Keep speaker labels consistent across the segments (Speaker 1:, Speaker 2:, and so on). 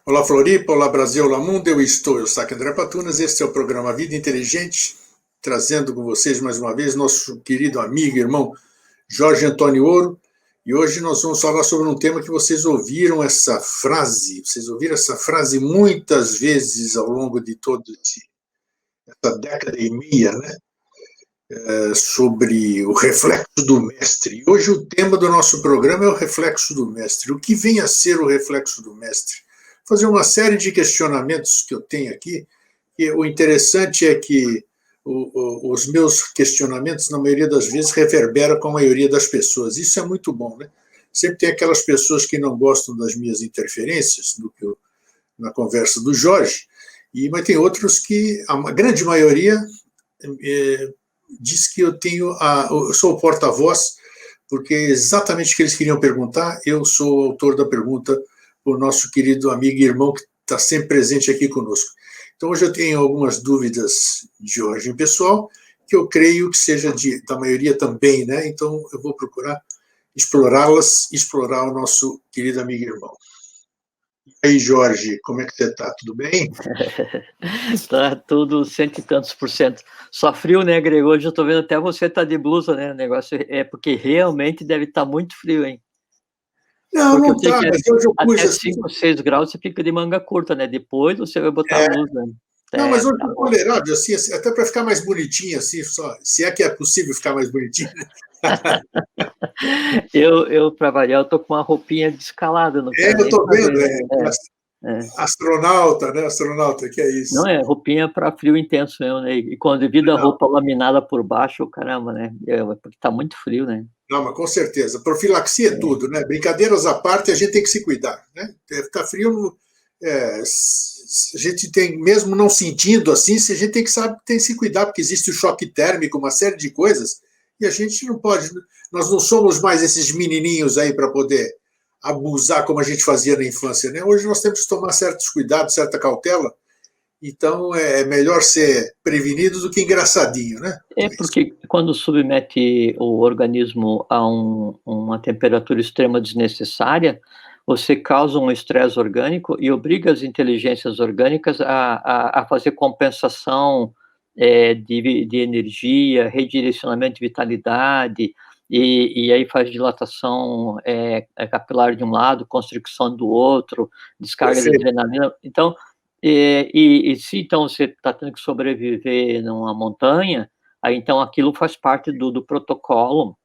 Speaker 1: Olá Floripa, olá Brasil, olá mundo, eu sou André Patunas, este é o programa Vida Inteligente, trazendo com vocês mais uma vez nosso querido amigo e irmão Jorge Antônio Ouro, e hoje nós vamos falar sobre um tema que vocês ouviram essa frase muitas vezes ao longo de toda essa década e meia, né? Sobre o reflexo do mestre. E hoje o tema do nosso programa é o reflexo do mestre. O que vem a ser o reflexo do mestre? Fazer uma série de questionamentos que eu tenho aqui, e o interessante é que os meus questionamentos, na maioria das vezes, reverberam com a maioria das pessoas. Isso é muito bom, né? Sempre tem aquelas pessoas que não gostam das minhas interferências na conversa do Jorge, mas tem outros que, a grande maioria, diz que eu sou o porta-voz, porque é exatamente o que eles queriam perguntar, eu sou o autor da pergunta, o nosso querido amigo e irmão que está sempre presente aqui conosco. Então, hoje eu tenho algumas dúvidas de origem pessoal, que eu creio que seja da maioria também, né? Então, eu vou procurar explorá-las, explorar o nosso querido amigo e irmão. E aí, Jorge, como é que você está? Tudo bem?
Speaker 2: Tá tudo cento e tantos por cento. Só frio, né, Gregor? Hoje eu tô vendo até você tá de blusa, né? O negócio é porque realmente deve estar muito frio, hein?
Speaker 1: Não,
Speaker 2: Porque
Speaker 1: não está, mas hoje eu pus
Speaker 2: até
Speaker 1: assim...
Speaker 2: 5, 6 graus você fica de manga curta, né? Depois você vai botar a blusa.
Speaker 1: Não, mas hoje
Speaker 2: tá
Speaker 1: é tolerável, assim, até para ficar mais bonitinho, assim, só, se é que é possível ficar mais bonitinho.
Speaker 2: eu para variar, eu tô com uma roupinha descalada, não quero
Speaker 1: Eu
Speaker 2: nem
Speaker 1: estou vendo,
Speaker 2: saber.
Speaker 1: astronauta, né? Astronauta, que é isso.
Speaker 2: Não, é roupinha para frio intenso mesmo, né? E quando devido a roupa laminada por baixo, caramba, né? Porque tá muito frio, né?
Speaker 1: Não, mas com certeza. Profilaxia é tudo, né? Brincadeiras à parte, a gente tem que se cuidar, né? Tá frio, a gente tem, mesmo não sentindo assim, a gente tem que se cuidar, porque existe o choque térmico, uma série de coisas, e a gente não pode, nós não somos mais esses menininhos aí para poder abusar como a gente fazia na infância, né? Hoje nós temos que tomar certos cuidados, certa cautela, então é melhor ser prevenido do que engraçadinho, né?
Speaker 2: Porque quando submete o organismo a uma temperatura extrema desnecessária, você causa um estresse orgânico e obriga as inteligências orgânicas a fazer compensação de energia, redirecionamento de vitalidade, e aí faz dilatação capilar de um lado, constricção do outro, descarga de adrenalina. Então, se então você está tendo que sobreviver numa montanha, aí então aquilo faz parte do protocolo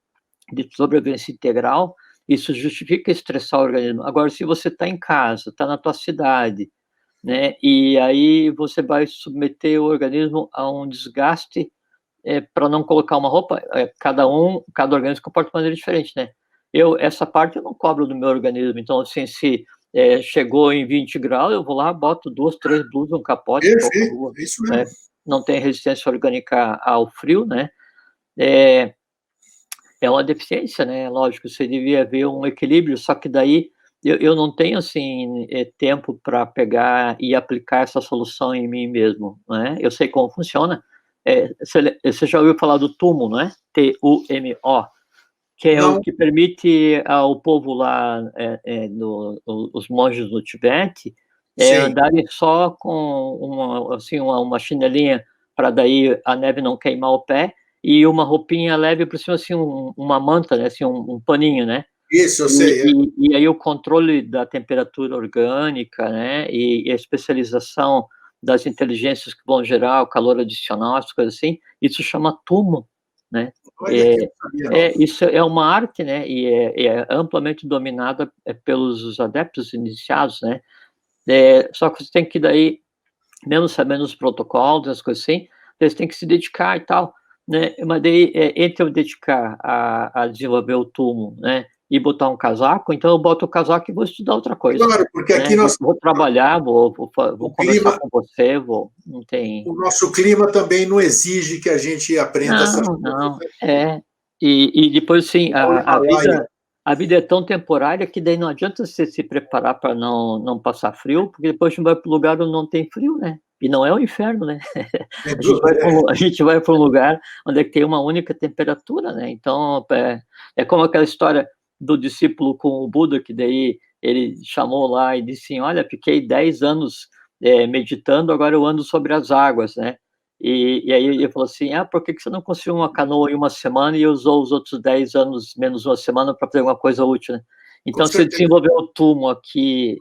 Speaker 2: de sobrevivência integral, isso justifica estressar o organismo. Agora, se você está em casa, está na tua cidade, né, e aí você vai submeter o organismo a um desgaste para não colocar uma roupa, cada organismo se comporta de maneira diferente, né? Essa parte eu não cobro do meu organismo, então, assim, se chegou em 20 graus, eu vou lá, boto 2, 3 blusas, um capote,
Speaker 1: Perfeito, isso mesmo.
Speaker 2: Não tem resistência orgânica ao frio, né? É uma deficiência, né? Lógico, você devia haver um equilíbrio, só que daí eu não tenho, assim, tempo para pegar e aplicar essa solução em mim mesmo, né? Eu sei como funciona. Você já ouviu falar do TUMO, não é? TUMO, que é o que permite ao povo lá, os monges do Tibete, andarem só com uma chinelinha para daí a neve não queimar o pé, e uma roupinha leve por cima, assim, uma manta, né, assim, um paninho, né?
Speaker 1: Isso, eu sei.
Speaker 2: E aí o controle da temperatura orgânica, né, e a especialização das inteligências que vão gerar o calor adicional, essas coisas assim, isso chama TUMO, né? Isso é uma arte, né, e é amplamente dominada pelos adeptos iniciados, né? Só que você tem que daí, mesmo sabendo os protocolos, as coisas assim, eles têm que se dedicar e tal, né? Mas daí, entre eu dedicar a desenvolver o TUMO, né, e botar um casaco, então eu boto o casaco e vou estudar outra coisa.
Speaker 1: Claro, porque aqui
Speaker 2: nós... Vou trabalhar, vou conversar com você, não tem...
Speaker 1: O nosso clima também não exige que a gente aprenda essas coisas.
Speaker 2: Não, e depois, sim, a vida é tão temporária que daí não adianta você se preparar para não passar frio, porque depois a gente vai para o lugar onde não tem frio, né? E não é o inferno, né? A gente vai para um lugar onde tem uma única temperatura, né? Então, é como aquela história do discípulo com o Buda, que daí ele chamou lá e disse assim, olha, fiquei 10 anos meditando, agora eu ando sobre as águas, né? E aí ele falou assim, por que você não construiu uma canoa em uma semana e usou os outros 10 anos menos uma semana para fazer alguma coisa útil, né?
Speaker 1: Com
Speaker 2: Então, você
Speaker 1: certeza.
Speaker 2: desenvolveu o túmulo aqui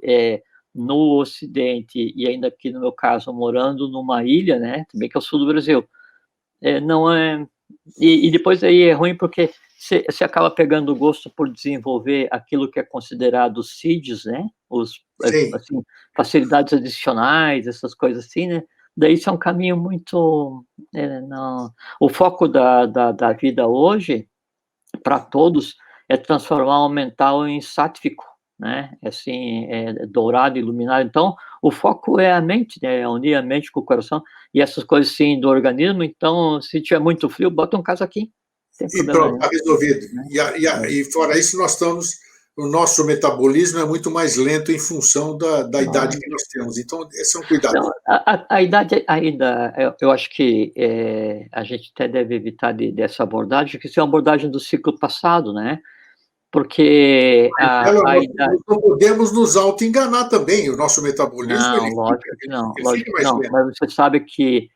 Speaker 2: no Ocidente, e ainda aqui, no meu caso, morando numa ilha, né? Também que é o sul do Brasil. Não é... E depois aí é ruim porque você acaba pegando o gosto por desenvolver aquilo que é considerado seeds, né?
Speaker 1: Sim.
Speaker 2: Assim, facilidades adicionais, essas coisas assim, né? Daí isso é um caminho muito... não. O foco da vida hoje, para todos, é transformar o mental em sáttvico, né? Assim, dourado, iluminado. Então, o foco é a mente, né? É unir a mente com o coração e essas coisas, sim, do organismo. Então, se tiver muito frio, bota um casaquinho, sem
Speaker 1: E
Speaker 2: problema
Speaker 1: pronto,
Speaker 2: nenhum,
Speaker 1: está resolvido.
Speaker 2: né?
Speaker 1: E fora isso, o nosso metabolismo é muito mais lento em função da idade que nós temos. Então, esse é um cuidado.
Speaker 2: Não, a idade ainda, eu acho que a gente até deve evitar dessa abordagem, que isso é uma abordagem do ciclo passado, né? Porque a idade...
Speaker 1: Nós não podemos nos auto-enganar também. O nosso metabolismo
Speaker 2: Não, lógico que não,
Speaker 1: ele
Speaker 2: lógico
Speaker 1: fica
Speaker 2: que
Speaker 1: mais
Speaker 2: não.
Speaker 1: lento.
Speaker 2: Mas você sabe que,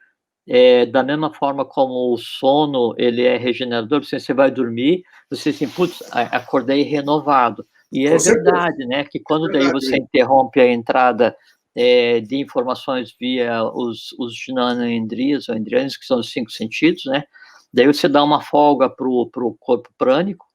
Speaker 2: da mesma forma como o sono, ele é regenerador, você vai dormir, você assim, putz, acordei renovado. E é
Speaker 1: Com certeza.
Speaker 2: verdade, né, que
Speaker 1: É
Speaker 2: quando daí
Speaker 1: verdade
Speaker 2: você
Speaker 1: mesmo.
Speaker 2: interrompe a entrada de informações via os jnanendriyas, ou indriyanas, que são os 5 sentidos, né, daí você dá uma folga pro corpo prânico,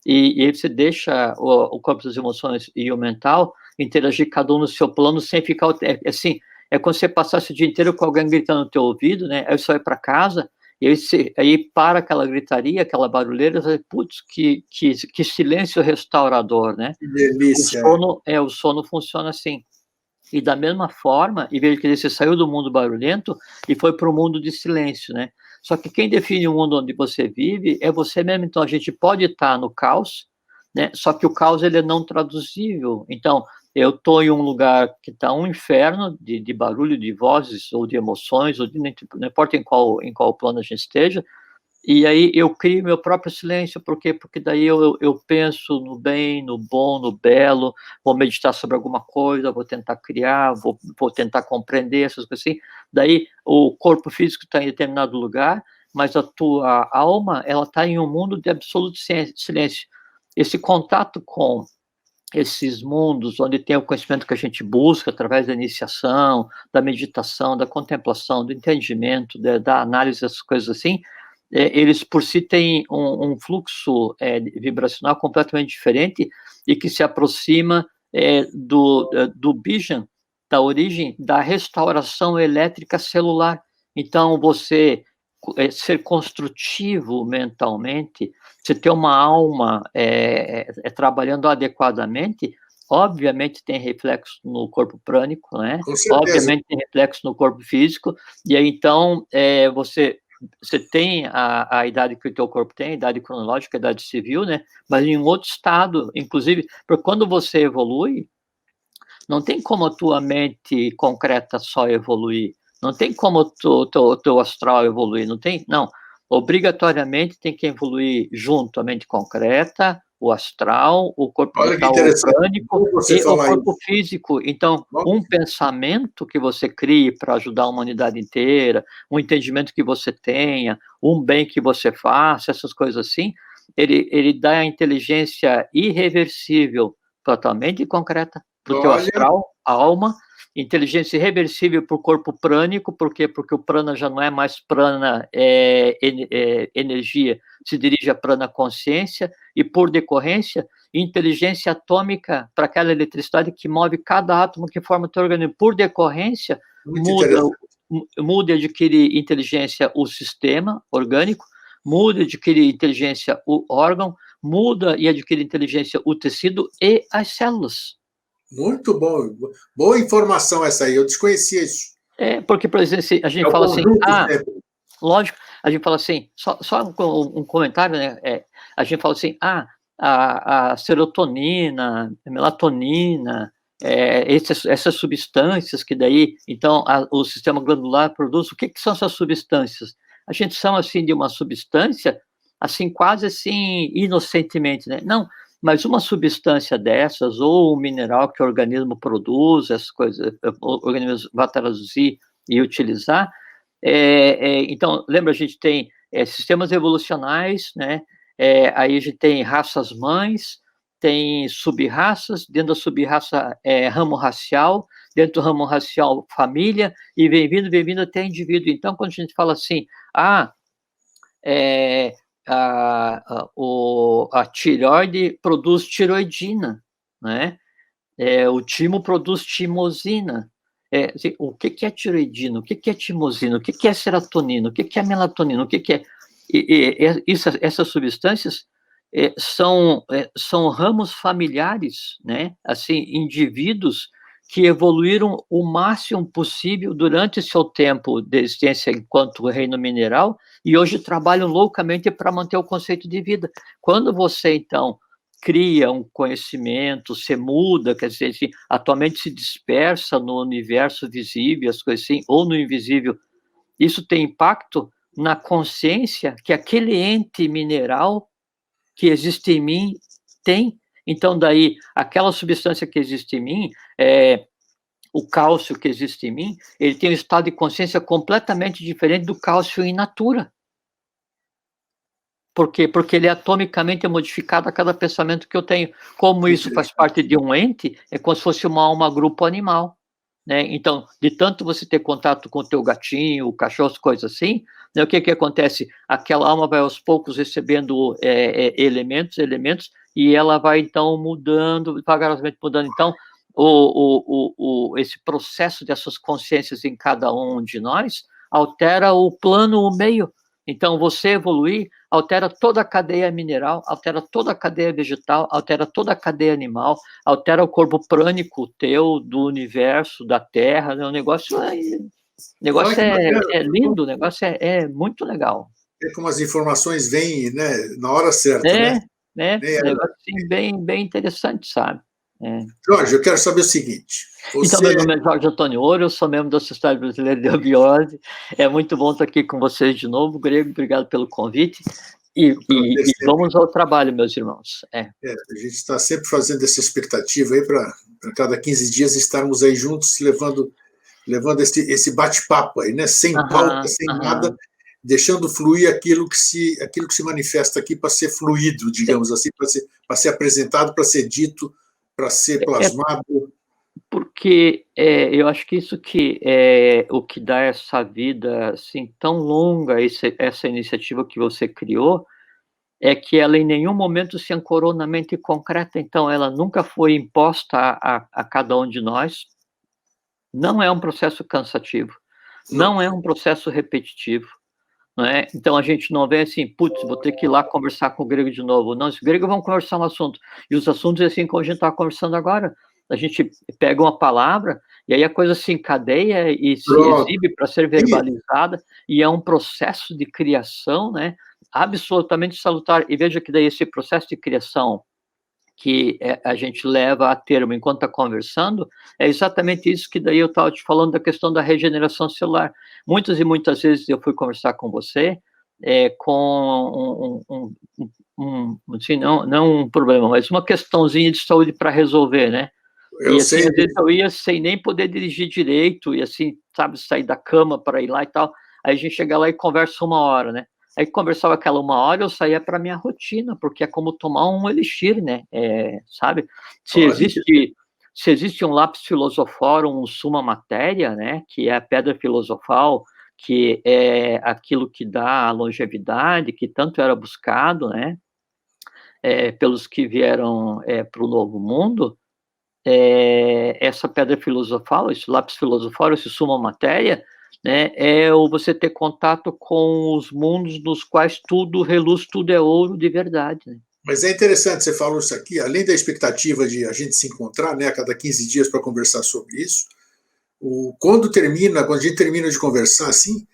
Speaker 2: e aí você deixa o corpo das emoções e o mental interagir cada um no seu plano sem ficar, assim, é como se você passasse o dia inteiro com alguém gritando no teu ouvido, né? Aí você vai para casa e aí para aquela gritaria, aquela barulheira, você, putz, que silêncio restaurador, né?
Speaker 1: Que delícia.
Speaker 2: O sono funciona assim. E da mesma forma, em vez de que você saiu do mundo barulhento e foi para o mundo de silêncio, né? Só que quem define o mundo onde você vive é você mesmo. Então a gente pode estar no caos, né? Só que o caos ele é não traduzível. Então eu estou em um lugar que está um inferno de barulho, de vozes ou de emoções, ou não importa em qual plano a gente esteja, e aí eu crio meu próprio silêncio, por quê? Porque daí eu penso no bem, no bom, no belo, vou meditar sobre alguma coisa, vou tentar criar, vou tentar compreender essas coisas assim. Daí o corpo físico está em determinado lugar, mas a tua alma, ela está em um mundo de absoluto silêncio. Esse contato com esses mundos onde tem o conhecimento que a gente busca através da iniciação, da meditação, da contemplação, do entendimento, da análise dessas coisas assim, eles por si têm um fluxo vibracional completamente diferente e que se aproxima do Bijan, da origem da restauração elétrica celular. Então, você ser construtivo mentalmente, você ter uma alma trabalhando adequadamente, obviamente tem reflexo no corpo prânico, né?
Speaker 1: Com certeza.
Speaker 2: Obviamente tem reflexo no corpo físico, e aí então você tem a idade que o teu corpo tem, a idade cronológica, a idade civil, né? Mas em um outro estado, inclusive, porque quando você evolui, não tem como a tua mente concreta só evoluir, não tem como o teu astral evoluir, não tem, não. Obrigatoriamente tem que evoluir junto a mente concreta, o astral, o corpo
Speaker 1: Olha que
Speaker 2: vital ou
Speaker 1: interessante.
Speaker 2: prânico
Speaker 1: Bom você
Speaker 2: e o
Speaker 1: falar
Speaker 2: corpo
Speaker 1: isso.
Speaker 2: físico. Então,
Speaker 1: Nossa,
Speaker 2: um pensamento que você crie para ajudar a humanidade inteira, um entendimento que você tenha, um bem que você faça, essas coisas assim, ele dá a inteligência irreversível para a tua mente concreta, para o teu
Speaker 1: olha,
Speaker 2: astral, a alma, inteligência irreversível para o corpo prânico, por quê? Porque o prana já não é mais prana, energia, se dirige à prana consciência, e por decorrência, inteligência atômica para aquela eletricidade que move cada átomo que forma o teu organismo. Por decorrência,
Speaker 1: muito
Speaker 2: muda,
Speaker 1: interessante.
Speaker 2: muda e adquire inteligência o sistema orgânico, muda e adquire inteligência o órgão, muda e adquire inteligência o tecido e as células.
Speaker 1: Muito bom. Boa informação essa aí. Eu desconhecia isso.
Speaker 2: Porque, por exemplo, a
Speaker 1: É
Speaker 2: gente
Speaker 1: o
Speaker 2: fala assim,
Speaker 1: conjunto sempre.
Speaker 2: lógico, a gente fala assim, só um comentário, né? A gente fala assim, a serotonina, a melatonina, essas substâncias que daí, então, o sistema glandular produz, o que são essas substâncias? A gente chama assim de uma substância, assim, quase assim, inocentemente, né? Não, mas uma substância dessas, ou um mineral que o organismo produz, essas coisas, o organismo vai traduzir e utilizar, então, lembra, a gente tem sistemas evolucionais, né? Aí a gente tem raças mães, tem sub-raças, dentro da sub-raça ramo racial, dentro do ramo racial família, e vem vindo até indivíduo. Então, quando a gente fala assim, a tireoide produz tiroidina, né? O timo produz timosina. Assim, o que é tiroidina? O que é timosina? O que é serotonina? O que é melatonina? O que é... essas substâncias são ramos familiares, né? Assim, indivíduos que evoluíram o máximo possível durante seu tempo de existência enquanto reino mineral e hoje trabalham loucamente para manter o conceito de vida. Quando você, então, cria um conhecimento, você muda, quer dizer, assim, a tua mente se dispersa no universo visível, as coisas assim, ou no invisível, isso tem impacto na consciência que aquele ente mineral que existe em mim tem. Então, daí, aquela substância que existe em mim, o cálcio que existe em mim, ele tem um estado de consciência completamente diferente do cálcio in natura. Por quê? Porque ele é atomicamente modificado a cada pensamento que eu tenho. Como isso faz parte de um ente, é como se fosse uma alma grupo animal, né? Então, de tanto você ter contato com o teu gatinho, o cachorro, coisas assim, né, o que acontece? Aquela alma vai aos poucos recebendo elementos, e ela vai, então, mudando, vagarosamente mudando. Então, esse processo dessas consciências em cada um de nós altera o plano, o meio. Então, você evoluir altera toda a cadeia mineral, altera toda a cadeia vegetal, altera toda a cadeia animal, altera o corpo prânico teu, do universo, da Terra, né? O negócio é lindo, o negócio é muito legal.
Speaker 1: É como as informações vêm, né, na hora certa, né?
Speaker 2: Um negócio assim, bem interessante, sabe?
Speaker 1: Jorge, eu quero saber o seguinte.
Speaker 2: Então, meu nome é Jorge Antônio Ouro, eu sou membro da Sociedade Brasileira de Abiose. É muito bom estar aqui com vocês de novo. Grego, obrigado pelo convite. E vamos ao trabalho, meus irmãos.
Speaker 1: A gente está sempre fazendo essa expectativa aí para cada 15 dias estarmos aí juntos, levando esse bate-papo aí, né? Sem pauta, sem nada, deixando fluir aquilo que se manifesta aqui para ser fluido, digamos assim, para ser apresentado, para ser dito, para ser plasmado.
Speaker 2: Porque eu acho que isso que é o que dá essa vida assim tão longa, essa iniciativa que você criou, é que ela em nenhum momento se ancorou na mente concreta, então ela nunca foi imposta a cada um de nós. Não é um processo cansativo, não é um processo repetitivo, não é? Então a gente não vê assim, putz, vou ter que ir lá conversar com o Grego de novo. Não, os gregos vão conversar um assunto, e os assuntos é assim como a gente está conversando agora. A gente pega uma palavra, e aí a coisa se encadeia e se exibe para ser verbalizada, e é um processo de criação, né, absolutamente salutar. E veja que daí esse processo de criação que a gente leva a termo enquanto está conversando, é exatamente isso que daí eu estava te falando da questão da regeneração celular. Muitas e muitas vezes eu fui conversar com você com assim, não um problema, mas uma questãozinha de saúde para resolver, né? E assim, às vezes eu ia sem nem poder dirigir direito, e assim, sabe, sair da cama para ir lá e tal. Aí a gente chega lá e conversa 1 hora, né? Aí conversava aquela 1 hora, eu saía para minha rotina, porque é como tomar um elixir, né? Sabe? Se existe um lápis filosoforum, um suma matéria, né? Que é a pedra filosofal, que é aquilo que dá a longevidade, que tanto era buscado, né? Pelos que vieram para o Novo Mundo. Essa pedra filosofal, esse lápis filosofal, esse suma matéria, né, você ter contato com os mundos nos quais tudo reluz, tudo é ouro de verdade. Né?
Speaker 1: Mas é interessante, você falou isso aqui, além da expectativa de a gente se encontrar, né, a cada 15 dias para conversar sobre isso, quando a gente termina de conversar assim,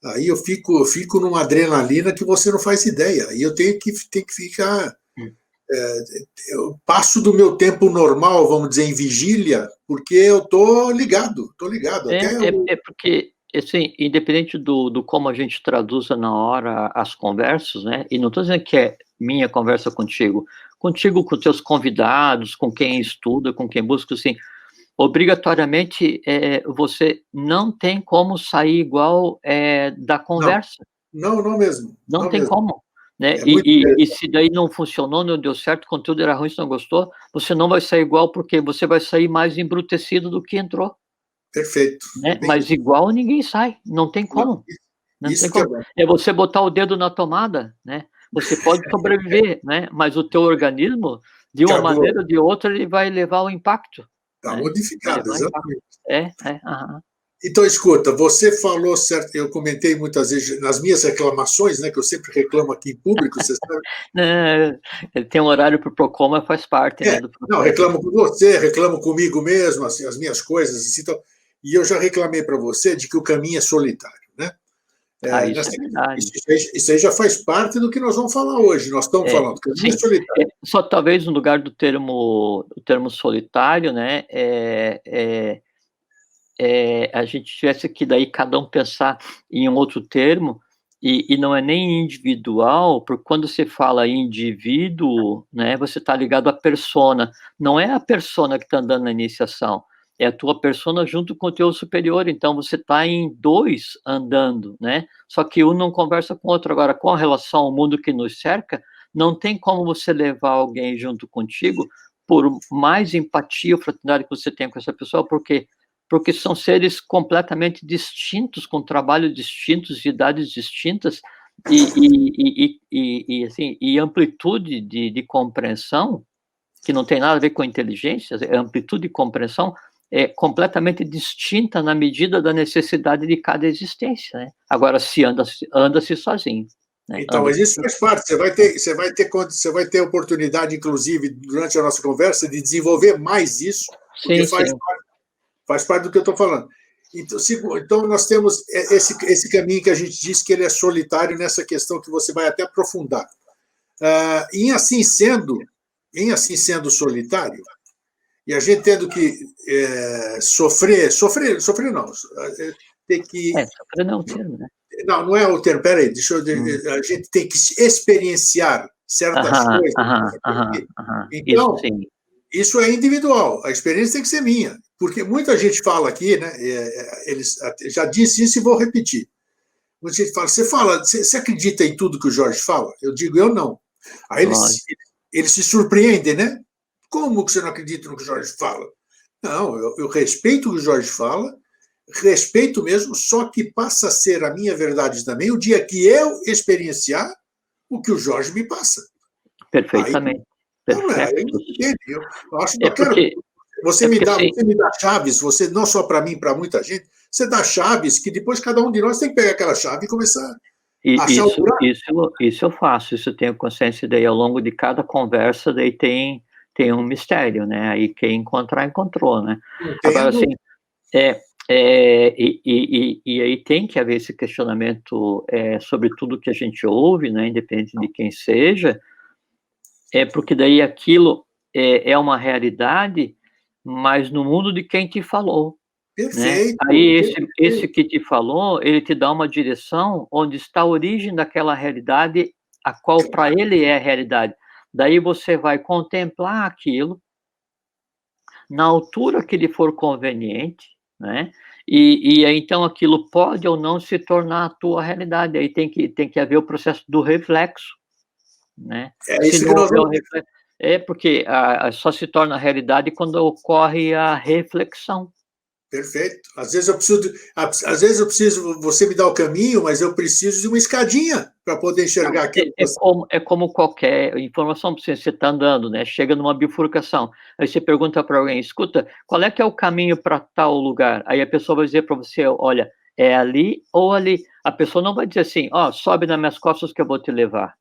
Speaker 1: aí eu fico numa adrenalina que você não faz ideia, e eu tenho que ficar... eu passo do meu tempo normal, vamos dizer, em vigília, porque eu tô ligado.
Speaker 2: Porque, assim, independente do como a gente traduza na hora as conversas, né, e não estou dizendo que é minha conversa contigo, contigo, com teus convidados, com quem estuda, com quem busca, assim, obrigatoriamente, você não tem como sair igual da
Speaker 1: Não,
Speaker 2: conversa.
Speaker 1: não mesmo.
Speaker 2: Não
Speaker 1: Não
Speaker 2: tem
Speaker 1: mesmo.
Speaker 2: como, né?
Speaker 1: É muito
Speaker 2: E se daí não funcionou, não deu certo, o conteúdo era ruim, você não gostou, você não vai sair igual, porque você vai sair mais embrutecido do que entrou,
Speaker 1: perfeito. É
Speaker 2: né?
Speaker 1: bem
Speaker 2: Mas
Speaker 1: isso.
Speaker 2: igual ninguém sai, não tem
Speaker 1: Não,
Speaker 2: como, não tem
Speaker 1: isso que é
Speaker 2: como.
Speaker 1: bom.
Speaker 2: É você botar o dedo na tomada, né? Você pode sobreviver, né? Mas o teu organismo, de uma
Speaker 1: Acabou.
Speaker 2: maneira ou de outra, ele vai levar o impacto,
Speaker 1: Está
Speaker 2: né? Vai
Speaker 1: modificado,
Speaker 2: levar o impacto.
Speaker 1: exatamente.
Speaker 2: Aham.
Speaker 1: Então, escuta, você falou certo, eu comentei muitas vezes nas minhas reclamações, né, que eu sempre reclamo aqui em público, você sabe.
Speaker 2: Né, tem um horário para o Procon, mas faz parte, né, do
Speaker 1: Não,
Speaker 2: processo.
Speaker 1: reclamo com você, reclamo comigo mesmo, assim, as minhas coisas, assim, então, e eu já reclamei para você de que o caminho é solitário, né?
Speaker 2: Isso é verdade.
Speaker 1: Isso aí já faz parte do que nós vamos falar hoje. Nós estamos falando, o caminho é
Speaker 2: Sim.
Speaker 1: solitário.
Speaker 2: Só talvez no lugar do termo solitário, né, a gente tivesse que daí cada um pensar em um outro termo, e não é nem individual, porque quando você fala indivíduo, né, você está ligado à persona. Não é a persona que está andando na iniciação, é a tua persona junto com o teu superior, então você está em dois andando, né? Só que um não conversa com o outro. Agora, com relação ao mundo que nos cerca, não tem como você levar alguém junto contigo, por mais empatia ou fraternidade que você tenha com essa pessoa, porque são seres completamente distintos, com trabalhos distintos, de idades distintas, assim, e amplitude de compreensão, que não tem nada a ver com inteligência, a amplitude de compreensão é completamente distinta na medida da necessidade de cada existência, né? Agora, anda-se sozinho, né?
Speaker 1: Então, mas isso faz parte. Você vai ter oportunidade, inclusive, durante a nossa conversa, de desenvolver mais isso, porque
Speaker 2: Sim, sim.
Speaker 1: faz parte do que eu estou falando. Então, nós temos esse caminho que a gente diz que ele é solitário nessa questão que você vai até aprofundar. Em assim sendo solitário, e a gente tendo que sofrer não, ter que.
Speaker 2: Sofrer não é o termo, né?
Speaker 1: Não é o termo, peraí,
Speaker 2: Hum.
Speaker 1: a gente tem que experienciar certas
Speaker 2: Aham,
Speaker 1: coisas.
Speaker 2: aham, aham, aham. Isso
Speaker 1: Então,
Speaker 2: sim.
Speaker 1: isso é individual, a experiência tem que ser minha, porque muita gente fala aqui, né? Eles já disse isso e vou repetir. Muita gente fala, você acredita em tudo que o Jorge fala? Eu digo, eu não. Aí eles se surpreendem, né? Como que você não acredita no que o Jorge fala? Não, eu respeito o que o Jorge fala, respeito mesmo, só que passa a ser a minha verdade também o dia que eu experienciar o que o Jorge me passa.
Speaker 2: Perfeitamente.
Speaker 1: Aí, não é,
Speaker 2: Perfeito.
Speaker 1: eu acho bacana.
Speaker 2: Porque
Speaker 1: Você me dá
Speaker 2: assim,
Speaker 1: chaves, você não só para mim, para muita gente, você dá chaves que depois cada um de nós tem que pegar aquela chave e começar a achar o buraco.
Speaker 2: isso eu faço, isso eu tenho consciência, daí ao longo de cada conversa, daí tem um mistério, né? Aí quem encontrar, encontrou, né?
Speaker 1: Não tenha
Speaker 2: Agora, assim,
Speaker 1: dúvida.
Speaker 2: e aí tem que haver esse questionamento sobre tudo que a gente ouve, né? Independente de quem seja, porque daí aquilo é uma realidade, mas no mundo de quem te falou, né? Aí esse que te falou, ele te dá uma direção onde está a origem daquela realidade, a qual para ele é a realidade. Daí você vai contemplar aquilo na altura que lhe for conveniente, né? E aí então aquilo pode ou não se tornar a tua realidade. Aí tem que haver o processo do reflexo, né?
Speaker 1: É
Speaker 2: Se
Speaker 1: isso que
Speaker 2: não
Speaker 1: nós
Speaker 2: houver
Speaker 1: vamos
Speaker 2: o
Speaker 1: ter.
Speaker 2: reflexo, porque só se torna realidade quando ocorre a reflexão.
Speaker 1: Perfeito. Às vezes eu preciso, você me dá o caminho, mas eu preciso de uma escadinha para poder
Speaker 2: Não,
Speaker 1: enxergar aquilo que você.
Speaker 2: é como qualquer informação, você está andando, né? Chega numa bifurcação, aí você pergunta para alguém, escuta, qual é que é o caminho para tal lugar? Aí a pessoa vai dizer para você, olha, é ali ou ali. A pessoa não vai dizer assim, ó, sobe nas minhas costas que eu vou te levar,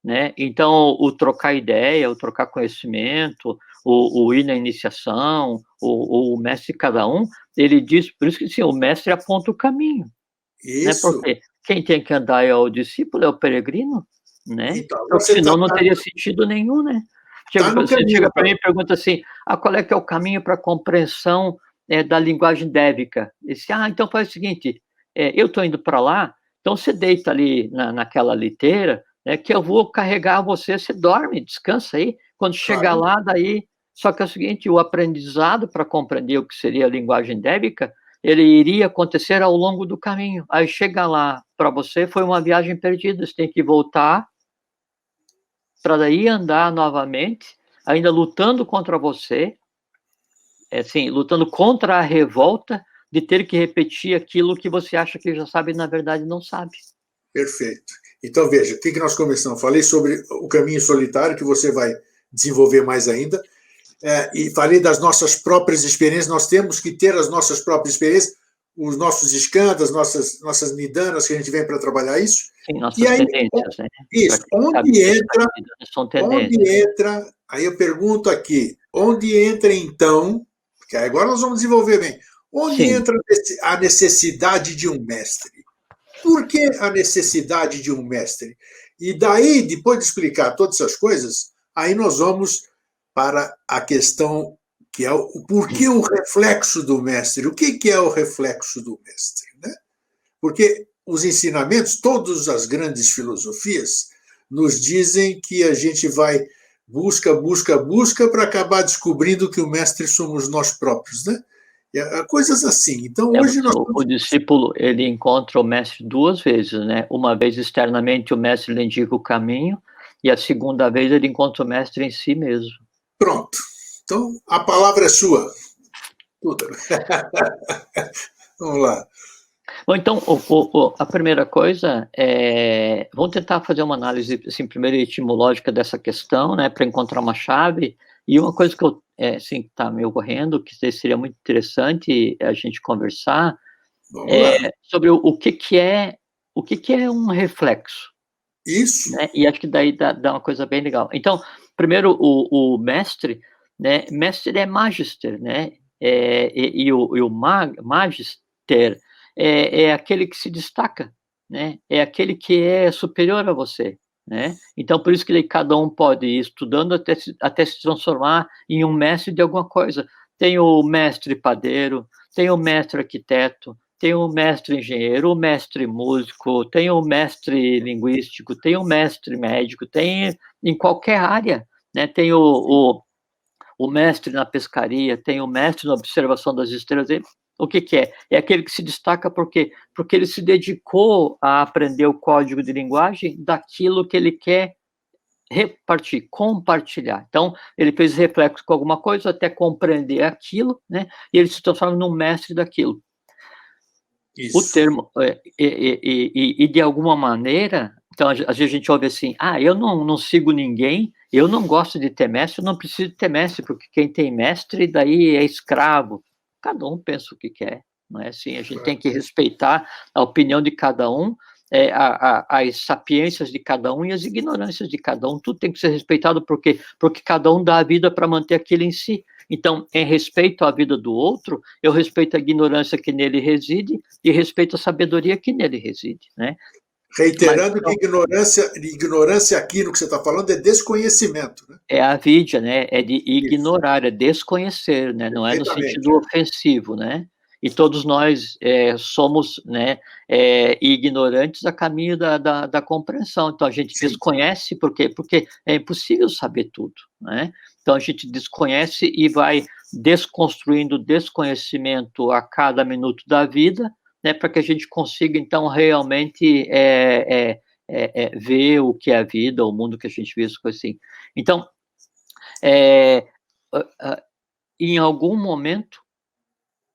Speaker 2: né? Então, o trocar ideia, o trocar conhecimento, o ir na iniciação, o mestre cada um, ele diz, por isso que assim, o mestre aponta o caminho, né?
Speaker 1: Isso.
Speaker 2: Porque quem tem que andar é o discípulo, é o peregrino, né?
Speaker 1: Então,
Speaker 2: Porque
Speaker 1: você está
Speaker 2: senão não teria sentido nenhum, né?
Speaker 1: no
Speaker 2: Você
Speaker 1: caminho.
Speaker 2: chega para mim e pergunta assim, qual é que é o caminho para a compreensão da linguagem débica? Então faz o seguinte, eu estou indo para lá, então você deita ali naquela liteira, que eu vou carregar você dorme, descansa aí, Quando chegar lá, daí... Só que é o seguinte, o aprendizado para compreender o que seria a linguagem débica, ele iria acontecer ao longo do caminho. Aí chega lá, para você, foi uma viagem perdida, você tem que voltar para daí andar novamente, ainda lutando contra você, assim, lutando contra a revolta de ter que repetir aquilo que você acha que já sabe e, na verdade, não sabe.
Speaker 1: Perfeito. Então, veja, o que nós começamos? Falei sobre o caminho solitário, que você vai desenvolver mais ainda, e falei das nossas próprias experiências. Nós temos que ter as nossas próprias experiências, os nossos escandas, nossas nidanas, que a gente vem para trabalhar isso.
Speaker 2: Sim, nossas
Speaker 1: e aí,
Speaker 2: tendências, né?
Speaker 1: Isso, onde entra, aí eu pergunto aqui, onde entra então, porque agora nós vamos desenvolver bem, onde entra a necessidade de um mestre? Por que a necessidade de um mestre? E daí, depois de explicar todas essas coisas, aí nós vamos para a questão que é o porquê o reflexo do mestre. O que é o reflexo do mestre? Né? Porque os ensinamentos, todas as grandes filosofias, nos dizem que a gente vai busca para acabar descobrindo que o mestre somos nós próprios, né? Coisas assim. Então, hoje
Speaker 2: o discípulo, ele encontra o mestre duas vezes, né? Uma vez externamente o mestre lhe indica o caminho, e a segunda vez ele encontra o mestre em si mesmo.
Speaker 1: Pronto. Então, a palavra é sua. Vamos lá.
Speaker 2: Bom, então, a primeira coisa é... Vamos tentar fazer uma análise, assim, primeiro etimológica dessa questão, né, para encontrar uma chave. E uma coisa que assim, está me ocorrendo, que seria muito interessante a gente conversar, sobre o que é um reflexo.
Speaker 1: Isso.
Speaker 2: Né? E acho que daí dá uma coisa bem legal. Então, primeiro, o mestre, né? Mestre é magister, né? E o magister é aquele que se destaca, né? É aquele que é superior a você, né? Então, por isso que cada um pode ir estudando até se transformar em um mestre de alguma coisa. Tem o mestre padeiro, tem o mestre arquiteto, tem o mestre engenheiro, o mestre músico, tem o mestre linguístico, tem o mestre médico, tem em qualquer área, né? Tem o mestre na pescaria, tem o mestre na observação das estrelas. O que é? É aquele que se destaca porque ele se dedicou a aprender o código de linguagem daquilo que ele quer repartir, compartilhar. Então, ele fez reflexo com alguma coisa até compreender aquilo, né? E ele se transforma num mestre daquilo. Isso. O termo, e de alguma maneira, então, às vezes a gente ouve assim, eu não sigo ninguém, eu não gosto de ter mestre, eu não preciso ter mestre, porque quem tem mestre, daí é escravo. Cada um pensa o que quer, não é assim? A gente tem que respeitar a opinião de cada um, as sapiências de cada um e as ignorâncias de cada um, tudo tem que ser respeitado, porque cada um dá a vida para manter aquilo em si. Então, em respeito à vida do outro, eu respeito a ignorância que nele reside e respeito a sabedoria que nele reside, né?
Speaker 1: Reiterando que ignorância aqui no que você está falando é desconhecimento, né?
Speaker 2: É avidya, né? É de ignorar, é desconhecer, né? Não é no sentido ofensivo, né? E todos nós somos, né, ignorantes a caminho da compreensão. Então, a gente desconhece, porque é impossível saber tudo, né? Então, a gente desconhece e vai desconstruindo o desconhecimento a cada minuto da vida, né, para que a gente consiga, então, realmente ver o que é a vida, o mundo que a gente vive, coisa assim. Então, em algum momento,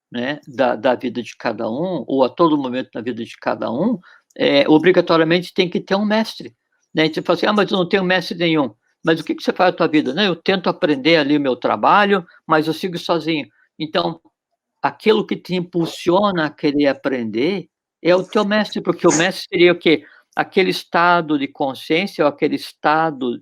Speaker 2: né, da vida de cada um, ou a todo momento na vida de cada um, obrigatoriamente tem que ter um mestre. Né? E você fala assim, mas eu não tenho mestre nenhum. Mas o que você faz na tua vida? Não, eu tento aprender ali o meu trabalho, mas eu sigo sozinho. Então, aquilo que te impulsiona a querer aprender é o teu mestre, porque o mestre seria o quê? Aquele estado de consciência, ou aquele estado,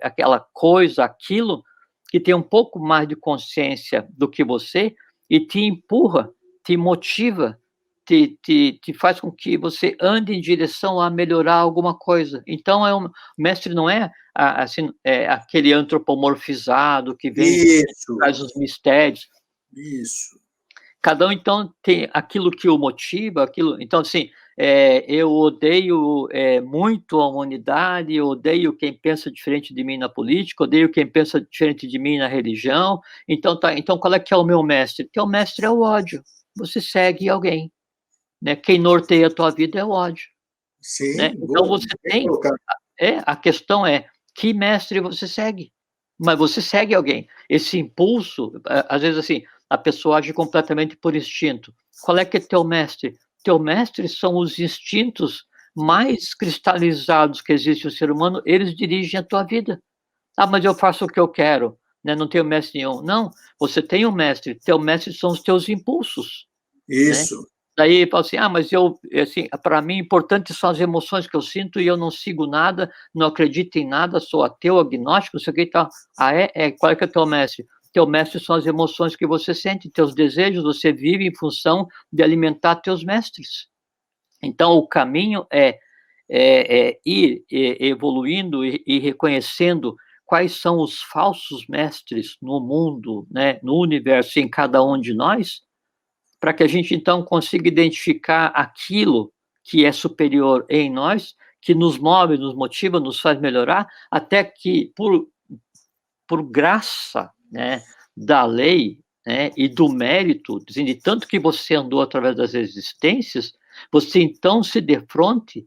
Speaker 2: aquela coisa, aquilo que tem um pouco mais de consciência do que você e te empurra, te motiva, te faz com que você ande em direção a melhorar alguma coisa. Então, o mestre não é assim, aquele antropomorfizado que vem e traz os mistérios.
Speaker 1: Isso.
Speaker 2: Cada um, então, tem aquilo que o motiva, aquilo... Então, assim, eu odeio muito a humanidade, eu odeio quem pensa diferente de mim na política, odeio quem pensa diferente de mim na religião. Então, então qual é que é o meu mestre? Teu mestre é o ódio. Você segue alguém, né? Quem norteia a tua vida é o ódio.
Speaker 1: Sim,
Speaker 2: Né? Então,
Speaker 1: boa,
Speaker 2: você tem... a questão é, que mestre você segue? Mas você segue alguém. Esse impulso, às vezes, assim, a pessoa age completamente por instinto. Qual é que é teu mestre? Teu mestre são os instintos mais cristalizados que existe no ser humano, eles dirigem a tua vida. Ah, mas eu faço o que eu quero, né? Não tenho mestre nenhum. Não, você tem um mestre. Teu mestre são os teus impulsos, né?
Speaker 1: Isso.
Speaker 2: Daí fala assim, mas assim, para mim, importante são as emoções que eu sinto e eu não sigo nada, não acredito em nada, sou ateu, agnóstico, não sei o que e tal. Qual é que é o teu mestre? Teu mestre são as emoções que você sente, teus desejos, você vive em função de alimentar teus mestres. Então, o caminho é ir evoluindo e reconhecendo quais são os falsos mestres no mundo, né, no universo, em cada um de nós, para que a gente, então, consiga identificar aquilo que é superior em nós, que nos move, nos motiva, nos faz melhorar, até que, por graça, né, da lei, né, e do mérito, de tanto que você andou através das existências, você, então, se defronte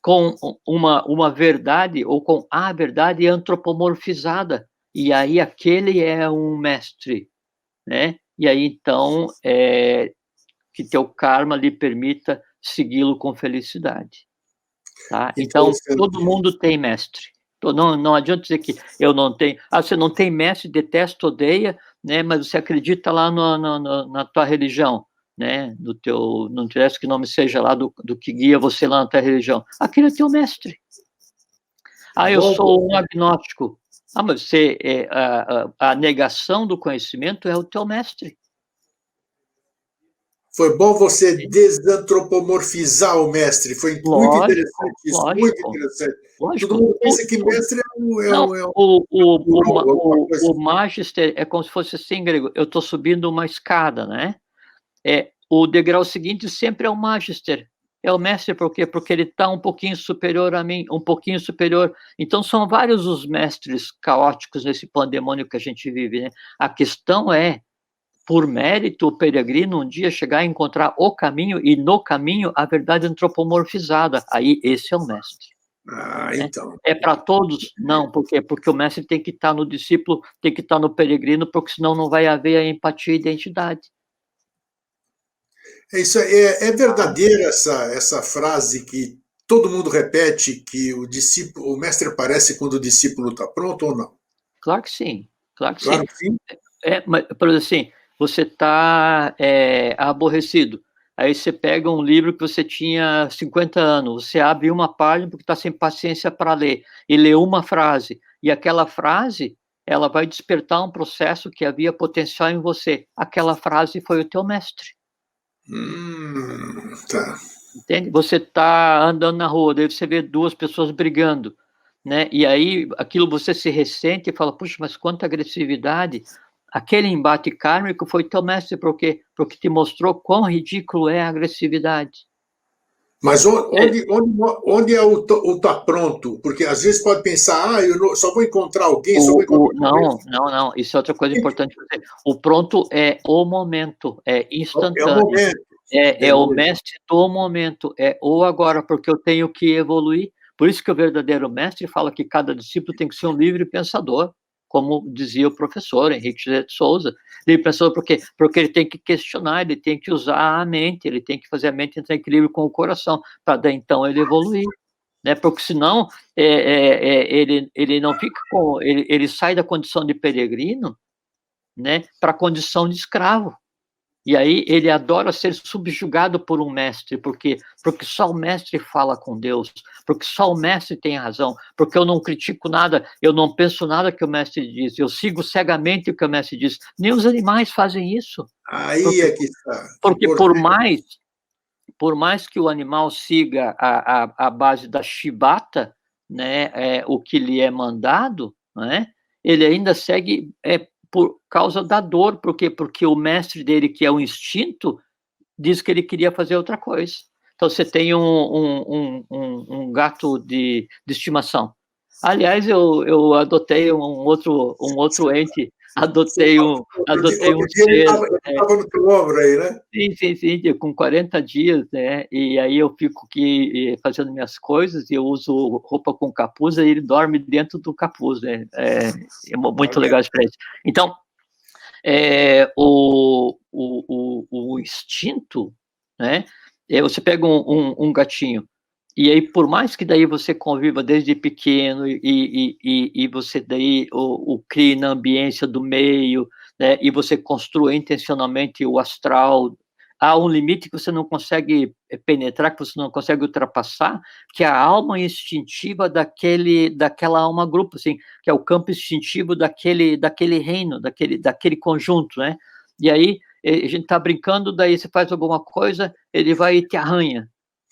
Speaker 2: com uma verdade, ou com a verdade antropomorfizada, e aí aquele é um mestre, né? E aí, então, que teu karma lhe permita segui-lo com felicidade, tá? Então, todo
Speaker 1: Interessante.
Speaker 2: mundo tem mestre. Não adianta dizer que eu não tenho. Você não tem mestre, detesta, odeia, né? Mas você acredita lá na tua religião, né? Não interessa que nome seja lá do que guia você lá na tua religião. Aquele é teu mestre. Eu
Speaker 1: Bom,
Speaker 2: sou um agnóstico. Mas a negação do conhecimento é o teu mestre.
Speaker 1: foi bom você desantropomorfizar o mestre. Foi muito interessante isso, muito interessante. Todo mundo pensa que mestre
Speaker 2: o magister é como se fosse assim, grego. Eu estou subindo uma escada, né? O degrau seguinte sempre é o magister. É o mestre, por quê? Porque ele está um pouquinho superior a mim, um pouquinho superior. Então, são vários os mestres caóticos nesse pandemônio que a gente vive, né? A questão é, por mérito, o peregrino um dia chegar a encontrar o caminho, e no caminho a verdade antropomorfizada. Aí, esse é o mestre. Né?
Speaker 1: Então.
Speaker 2: É para todos? Não, por quê? Porque o mestre tem que estar no discípulo, tem que estar no peregrino, porque senão não vai haver a empatia e identidade.
Speaker 1: É verdadeira essa frase que todo mundo repete, que o mestre aparece quando o discípulo está pronto ou não?
Speaker 2: Claro que sim, claro que
Speaker 1: Claro
Speaker 2: sim.
Speaker 1: que sim.
Speaker 2: Mas, por exemplo, assim, você está aborrecido, aí você pega um livro que você tinha 50 anos, você abre uma página porque está sem paciência para ler, e lê uma frase, e aquela frase, ela vai despertar um processo que havia potencial em você. Aquela frase foi o teu mestre.
Speaker 1: Tá.
Speaker 2: Entende? Você está andando na rua, daí você vê duas pessoas brigando, né? E aí aquilo você se ressente e fala, puxa, mas quanta agressividade. Aquele embate kármico foi teu mestre, por quê? Porque te mostrou quão ridículo é a agressividade.
Speaker 1: Mas onde é o tá pronto? Porque às vezes pode pensar, eu só vou encontrar alguém, só vou encontrar
Speaker 2: Não, isso é outra coisa importante. O pronto é o momento, é instantâneo.
Speaker 1: É o momento.
Speaker 2: É o mestre do momento, é o agora, porque eu tenho que evoluir. Por isso que o verdadeiro mestre fala que cada discípulo tem que ser um livre pensador, como dizia o professor Henrique José de Souza. Livre pensador por quê? Porque ele tem que questionar, ele tem que usar a mente, ele tem que fazer a mente entrar em equilíbrio com o coração, para daí então ele evoluir. Né? Porque senão ele não fica com... Ele sai da condição de peregrino, né, para a condição de escravo. E aí ele adora ser subjugado por um mestre, porque só o mestre fala com Deus, porque só o mestre tem razão, porque eu não critico nada, eu não penso nada que o mestre diz, eu sigo cegamente o que o mestre diz. Nem os animais fazem isso.
Speaker 1: Aí é que está.
Speaker 2: Porque por mais que o animal siga a base da chibata, né, o que lhe é mandado, né, ele ainda segue por causa da dor, por quê? Porque o mestre dele, que é o instinto, diz que ele queria fazer outra coisa. Então, você tem um gato de estimação. Aliás, eu adotei um outro ente, adotei um
Speaker 1: Dia ele
Speaker 2: ser.
Speaker 1: estava no teu ombro aí, né?
Speaker 2: Sim, com 40 dias, né? E aí eu fico aqui fazendo minhas coisas e eu uso roupa com capuz e ele dorme dentro do capuz, né? É muito legal a experiência. Então, o instinto, né? Você pega um gatinho e aí, por mais que daí você conviva desde pequeno e você daí o crie na ambiência do meio, né, e você construa intencionalmente o astral, há um limite que você não consegue penetrar, que você não consegue ultrapassar, que é a alma instintiva daquela alma grupo, assim, que é o campo instintivo daquele reino, daquele conjunto, né? E aí, a gente está brincando, daí você faz alguma coisa, ele vai e te arranha,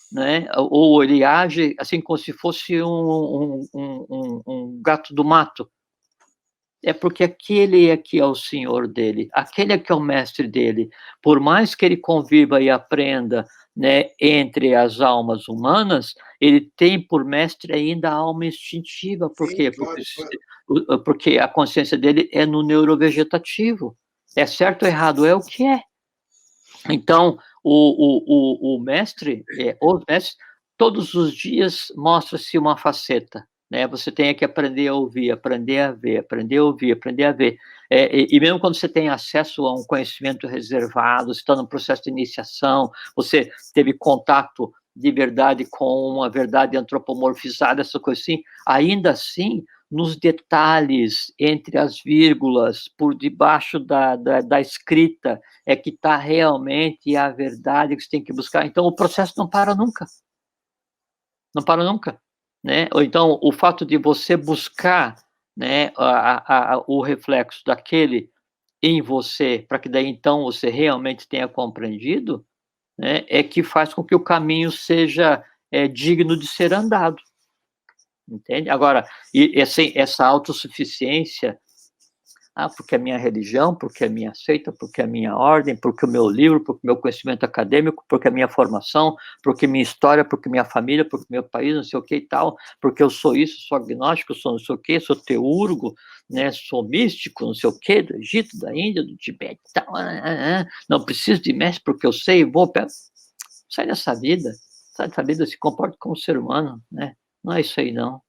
Speaker 2: né? Ou ele age assim como se fosse um gato do mato. É porque aquele é que é o senhor dele, aquele é que é o mestre dele. Por mais que ele conviva e aprenda, né, entre as almas humanas, ele tem por mestre ainda a alma instintiva. Por
Speaker 1: Sim,
Speaker 2: quê?
Speaker 1: claro, claro.
Speaker 2: Porque a consciência dele é no neurovegetativo. É certo ou errado? É o que é. Então, o mestre, os mestres, todos os dias mostra-se uma faceta, né? Você tem que aprender a ouvir, aprender a ver, aprender a ouvir, aprender a ver. E mesmo quando você tem acesso a um conhecimento reservado, você está no processo de iniciação, você teve contato de verdade com uma verdade antropomorfizada, essa coisa assim, ainda assim, nos detalhes, entre as vírgulas, por debaixo da escrita, é que está realmente a verdade que você tem que buscar. Então, o processo não para nunca. Não para nunca. Né? Ou então, o fato de você buscar, né, o reflexo daquele em você, para que daí então você realmente tenha compreendido, né, é que faz com que o caminho seja digno de ser andado. Entende? Agora, assim, essa autossuficiência, porque é minha religião, porque é minha seita, porque é minha ordem, porque o meu livro, porque o meu conhecimento acadêmico, porque a minha formação, porque minha história, porque minha família, porque meu país, não sei o que e tal, porque eu sou isso, sou agnóstico, sou não sei o que, sou teúrgo, né, sou místico, não sei o que, do Egito, da Índia, do Tibete, tal, não preciso de mestre porque eu sei, vou, sai dessa vida, se comporta como ser humano, né? Não é isso aí não,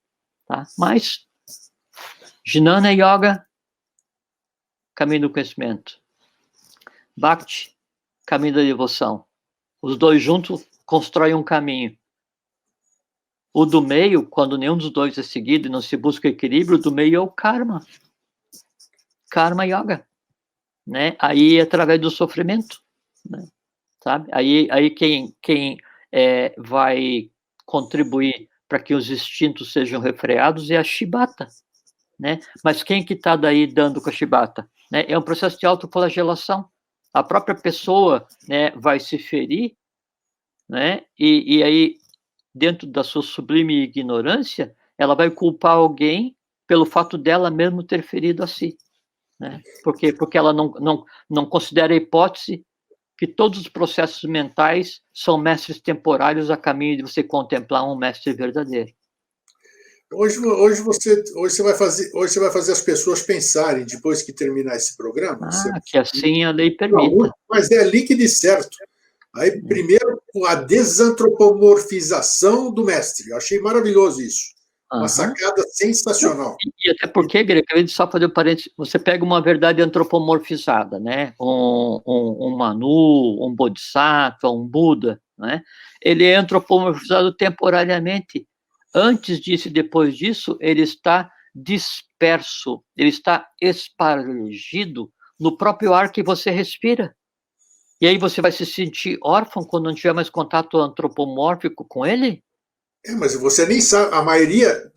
Speaker 2: tá? Mas Jnana Yoga, caminho do conhecimento. Bhakti, caminho da devoção. Os dois juntos constroem um caminho. O do meio, quando nenhum dos dois é seguido e não se busca equilíbrio, o do meio é o karma. Karma Yoga. Né? Aí, através do sofrimento. Né? Sabe? Aí quem vai contribuir para que os instintos sejam refreados é a Shibata. Né? Mas quem que está daí dando com a Shibata? Né? É um processo de autoflagelação. A própria pessoa, né, vai se ferir, né? E aí, dentro da sua sublime ignorância, ela vai culpar alguém pelo fato dela mesmo ter ferido a si. Né? Por quê? Porque ela não considera a hipótese que todos os processos mentais são mestres temporários a caminho de você contemplar um mestre verdadeiro.
Speaker 1: Hoje você vai fazer as pessoas pensarem, depois que terminar esse programa.
Speaker 2: Que assim a lei permita.
Speaker 1: Mas é líquido e certo. Aí, primeiro, a desantropomorfização do mestre. Eu achei maravilhoso isso. Uma sacada sensacional.
Speaker 2: E até porque, Greg, eu só fazer um parênteses, você pega uma verdade antropomorfizada, né? Um Manu, um Bodhisattva, um Buda, né? Ele é antropomorfizado temporariamente. Antes disso e depois disso, ele está disperso, ele está espargido no próprio ar que você respira. E aí você vai se sentir órfão quando não tiver mais contato antropomórfico com ele?
Speaker 1: Mas você nem sabe, a maioria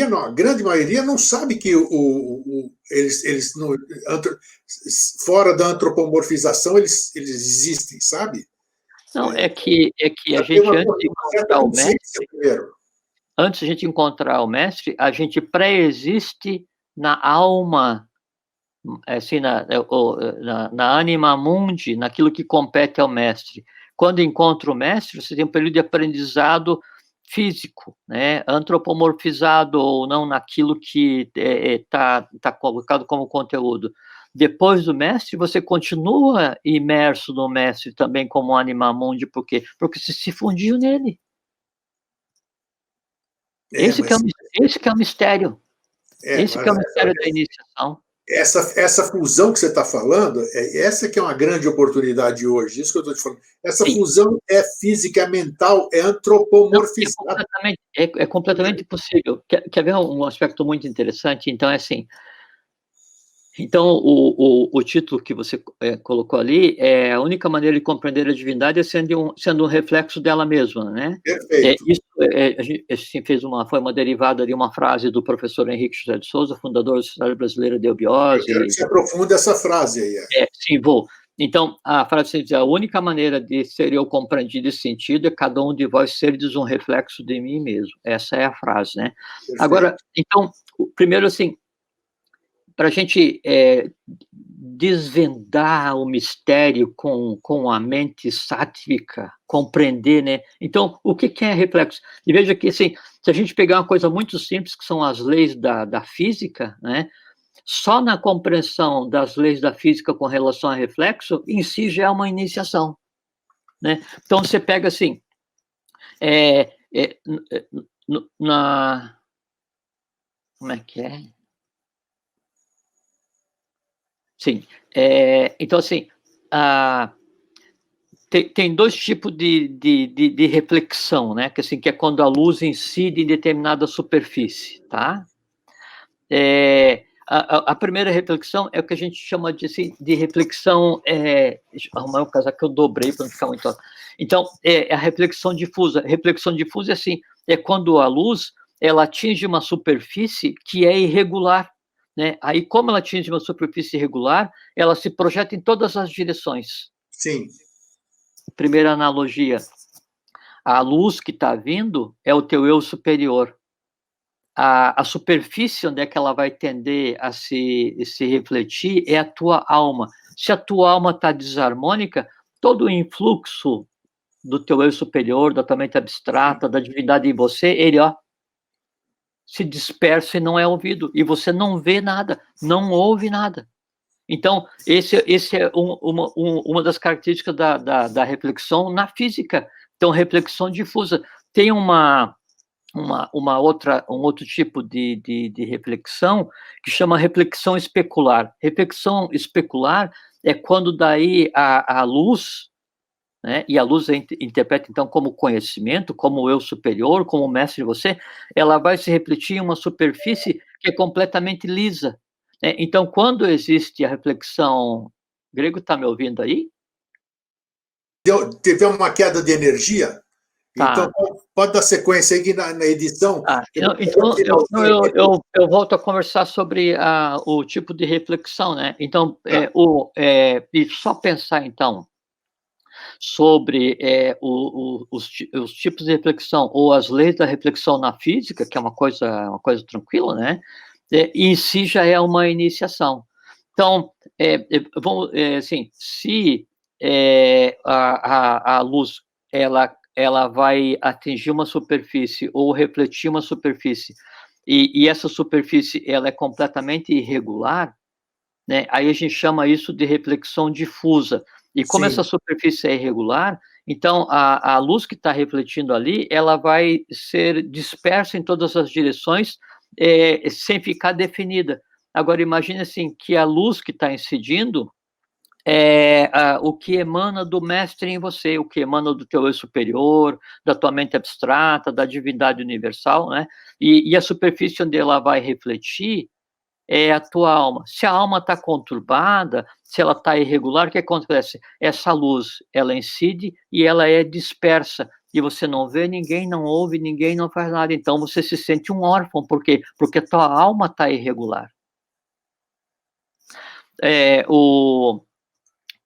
Speaker 1: não, a grande maioria não sabe que eles não, fora da antropomorfização eles existem, sabe?
Speaker 2: Não, é que a gente, antes de a gente encontrar o mestre, a gente pré-existe na alma, assim, na anima mundi, naquilo que compete ao mestre. quando encontra o mestre, você tem um período de aprendizado físico, né, antropomorfizado ou não naquilo que tá colocado como conteúdo. Depois do mestre, você continua imerso no mestre também como um animamundi, por quê? Porque você se fundiu nele. Esse que é o mistério. Esse que é o mistério da iniciação.
Speaker 1: Essa fusão que você está falando, essa que é uma grande oportunidade hoje, isso que eu estou te falando. Essa Sim. fusão é física, é mental, é antropomorfizada.
Speaker 2: É completamente possível. Quer ver um aspecto muito interessante? Então, é assim, então, o título que você colocou ali é a única maneira de compreender a divindade é sendo um reflexo dela mesma, né?
Speaker 1: Perfeito.
Speaker 2: A gente foi uma derivada de uma frase do professor Henrique José de Souza, fundador da Sociedade Brasileira de Eubiose.
Speaker 1: Eu quero que você aprofunde essa frase aí.
Speaker 2: Sim, vou. Então, a frase diz, a única maneira de ser eu compreendido esse sentido é cada um de vós seres um reflexo de mim mesmo. Essa é a frase, né? Perfeito. Agora, então, primeiro, assim, para a gente desvendar o mistério com a mente sátrica, compreender, né? Então, o que é reflexo? E veja que, assim, se a gente pegar uma coisa muito simples, que são as leis da física, né? Só na compreensão das leis da física com relação a reflexo, em si já é uma iniciação, né? Então, você pega, assim, como é que é? Sim. Então, assim, tem dois tipos de reflexão, né? Que é quando a luz incide em determinada superfície, tá? A primeira reflexão é o que a gente chama de reflexão... deixa eu arrumar o casaco que eu dobrei para não ficar muito... Então, a reflexão difusa. Reflexão difusa é assim, é quando a luz ela atinge uma superfície que é irregular, né? Aí, como ela atinge uma superfície irregular, ela se projeta em todas as direções.
Speaker 1: Sim.
Speaker 2: Primeira analogia. A luz que está vindo é o teu eu superior. A superfície onde é que ela vai tender a se refletir é a tua alma. Se a tua alma está desarmônica, todo o influxo do teu eu superior, da tua mente abstrata, da divindade em você, ele, se dispersa e não é ouvido. E você não vê nada, não ouve nada. Então, esse é uma das características da reflexão na física. Então, reflexão difusa. Tem um outro tipo de reflexão que chama reflexão especular. Reflexão especular é quando daí a luz, né, e a luz interpreta então como conhecimento, como eu superior, como mestre de você, ela vai se refletir em uma superfície que é completamente lisa. Né? Então, quando existe a reflexão... Grego, está me ouvindo aí?
Speaker 1: Teve uma queda de energia?
Speaker 2: Tá.
Speaker 1: Então, pode dar sequência aí na edição.
Speaker 2: Então, eu volto a conversar sobre o tipo de reflexão, né? Então, e só pensar, então, sobre os tipos de reflexão ou as leis da reflexão na física, que é uma coisa tranquila, né? Em si já é uma iniciação. Então, assim, se a luz ela vai atingir uma superfície ou refletir uma superfície e essa superfície ela é completamente irregular, né? Aí a gente chama isso de reflexão difusa. E como essa superfície é irregular, então a luz que está refletindo ali, ela vai ser dispersa em todas as direções, sem ficar definida. Agora, imagine assim, que a luz que está incidindo é o que emana do mestre em você, o que emana do teu eu superior, da tua mente abstrata, da divindade universal, né? E a superfície onde ela vai refletir é a tua alma. Se a alma está conturbada, se ela está irregular, o que acontece? Essa luz, ela incide e ela é dispersa. E você não vê ninguém, não ouve ninguém, não faz nada. Então, você se sente um órfão. Por quê? Porque a tua alma está irregular.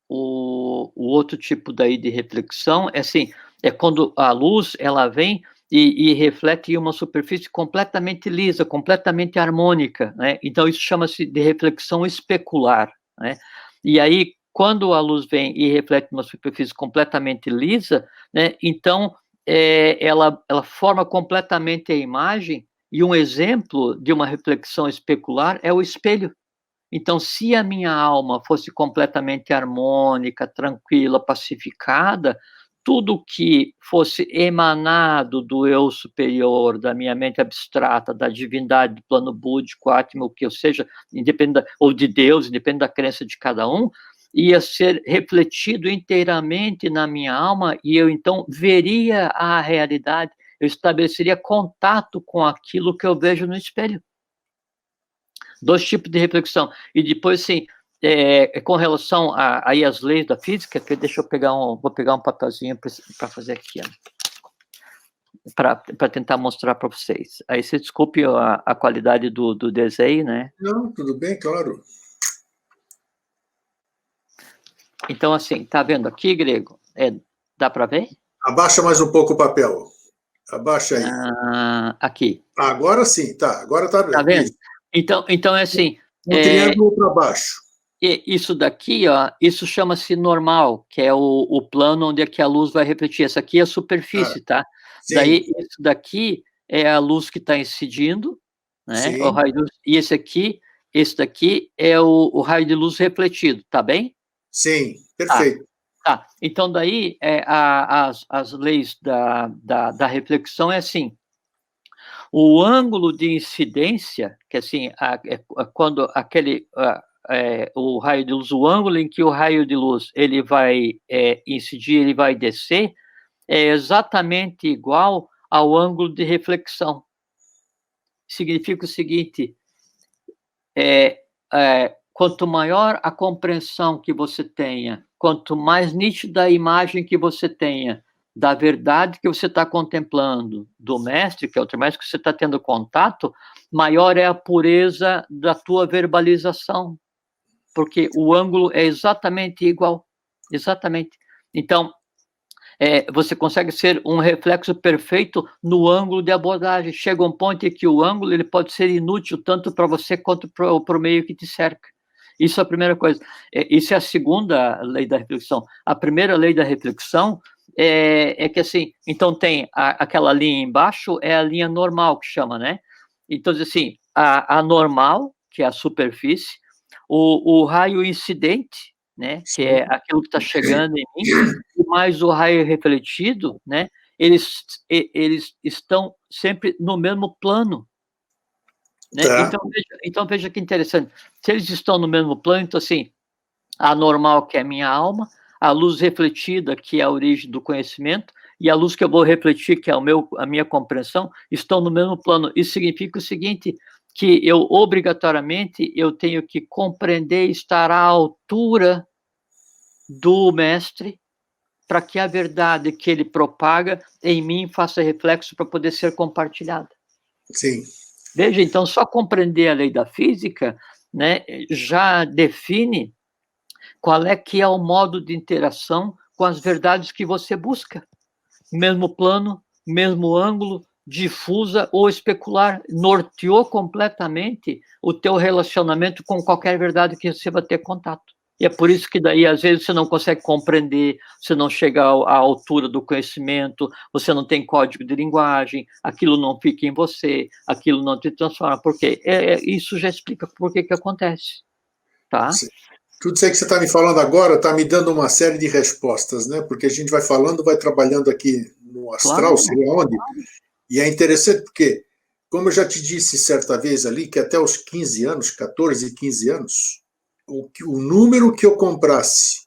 Speaker 2: O outro tipo daí de reflexão é assim, é quando a luz, ela vem e reflete em uma superfície completamente lisa, completamente harmônica, né? Então, isso chama-se de reflexão especular, né? E aí, quando a luz vem e reflete numa superfície completamente lisa, né, então ela forma completamente a imagem, e um exemplo de uma reflexão especular é o espelho. Então, se a minha alma fosse completamente harmônica, tranquila, pacificada, tudo que fosse emanado do eu superior, da minha mente abstrata, da divindade, do plano búdico, átmico, o que eu seja, ou de Deus, independente da crença de cada um, ia ser refletido inteiramente na minha alma, e eu então veria a realidade, eu estabeleceria contato com aquilo que eu vejo no espelho. 2 tipos de reflexão. E depois, assim, com relação aí às leis da física, que deixa eu pegar vou pegar um papelzinho para fazer aqui, para tentar mostrar para vocês. Aí você desculpe a qualidade do desenho, né?
Speaker 1: Não, tudo bem, claro.
Speaker 2: Então, assim, tá vendo aqui, Grego? Dá para ver?
Speaker 1: Abaixa mais um pouco o papel. Abaixa aí.
Speaker 2: Aqui.
Speaker 1: Agora sim, tá. Agora tá
Speaker 2: Tá
Speaker 1: bem.
Speaker 2: vendo? Então é assim.
Speaker 1: Um triângulo para baixo.
Speaker 2: Isso daqui, ó, isso chama-se normal, que é o plano onde é que a luz vai refletir. Essa aqui é a superfície, tá?
Speaker 1: Sim.
Speaker 2: Daí, isso daqui é a luz que está incidindo, né?
Speaker 1: Sim.
Speaker 2: O raio de luz, e esse daqui é o raio de luz refletido, tá bem?
Speaker 1: Sim, perfeito.
Speaker 2: Tá. Então, daí, as leis da reflexão é assim: o ângulo de incidência, que assim, quando o raio de luz, o ângulo em que o raio de luz ele vai incidir, ele vai descer, é exatamente igual ao ângulo de reflexão. Significa o seguinte: quanto maior a compreensão que você tenha, quanto mais nítida a imagem que você tenha da verdade que você está contemplando, do mestre, que é o mestre que você está tendo contato, maior é a pureza da tua verbalização, porque o ângulo é exatamente igual, exatamente. Então, você consegue ser um reflexo perfeito no ângulo de abordagem. Chega um ponto em que o ângulo ele pode ser inútil tanto para você quanto para o meio que te cerca. Isso é a primeira coisa. Isso é a segunda lei da reflexão. A primeira lei da reflexão é que, assim, então tem aquela linha embaixo, é a linha normal que chama, né? Então, assim, a normal, que é a superfície, o raio incidente, né, que é aquilo que está chegando em mim, e mais o raio refletido, né, eles estão sempre no mesmo plano, né?
Speaker 1: Tá.
Speaker 2: Então veja que interessante. Se eles estão no mesmo plano, então assim, a normal, que é a minha alma, a luz refletida, que é a origem do conhecimento, e a luz que eu vou refletir, que é a minha compreensão, estão no mesmo plano. Isso significa o seguinte, que eu, obrigatoriamente, eu tenho que compreender e estar à altura do mestre, para que a verdade que ele propaga em mim faça reflexo para poder ser compartilhada.
Speaker 1: Sim.
Speaker 2: Veja, então, só compreender a lei da física, né, já define qual é que é o modo de interação com as verdades que você busca. Mesmo plano, mesmo ângulo, difusa ou especular, norteou completamente o teu relacionamento com qualquer verdade que você vai ter contato. E é por isso que daí, às vezes, você não consegue compreender, você não chega à altura do conhecimento, você não tem código de linguagem, aquilo não fica em você, aquilo não te transforma. Por quê? Isso já explica por que acontece, tá?
Speaker 1: Sim. Tudo isso aí que você está me falando agora está me dando uma série de respostas, né? Porque a gente vai falando, vai trabalhando aqui no astral,
Speaker 2: Claro.
Speaker 1: seria onde? E é interessante porque, como eu já te disse certa vez ali, que até os 15 anos, 14, 15 anos, o número que eu comprasse,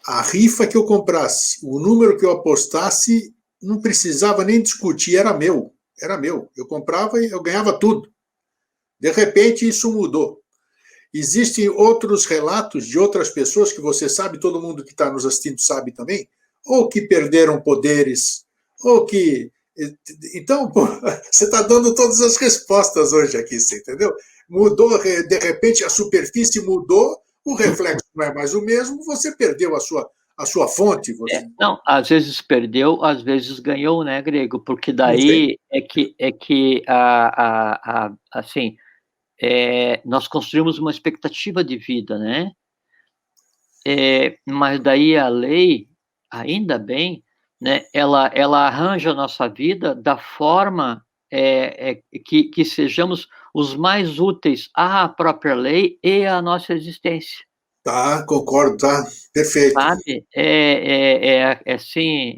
Speaker 1: a rifa que eu comprasse, o número que eu apostasse, não precisava nem discutir, era meu. Era meu. Eu comprava e eu ganhava tudo. De repente, isso mudou. Existem outros relatos de outras pessoas que você sabe, todo mundo que está nos assistindo sabe também, ou que perderam poderes, ou que. Então, pô, você está dando todas as respostas hoje aqui, você entendeu? Mudou, de repente, a superfície mudou, o reflexo não é mais o mesmo, você perdeu a sua fonte. Você...
Speaker 2: Não, às vezes perdeu, às vezes ganhou, né, Grego? Porque daí assim, nós construímos uma expectativa de vida, né? Mas daí a lei, ainda bem, né, ela arranja a nossa vida da forma que sejamos os mais úteis à própria lei e à nossa existência.
Speaker 1: Tá, concordo, tá? Perfeito.
Speaker 2: Sabe? Assim,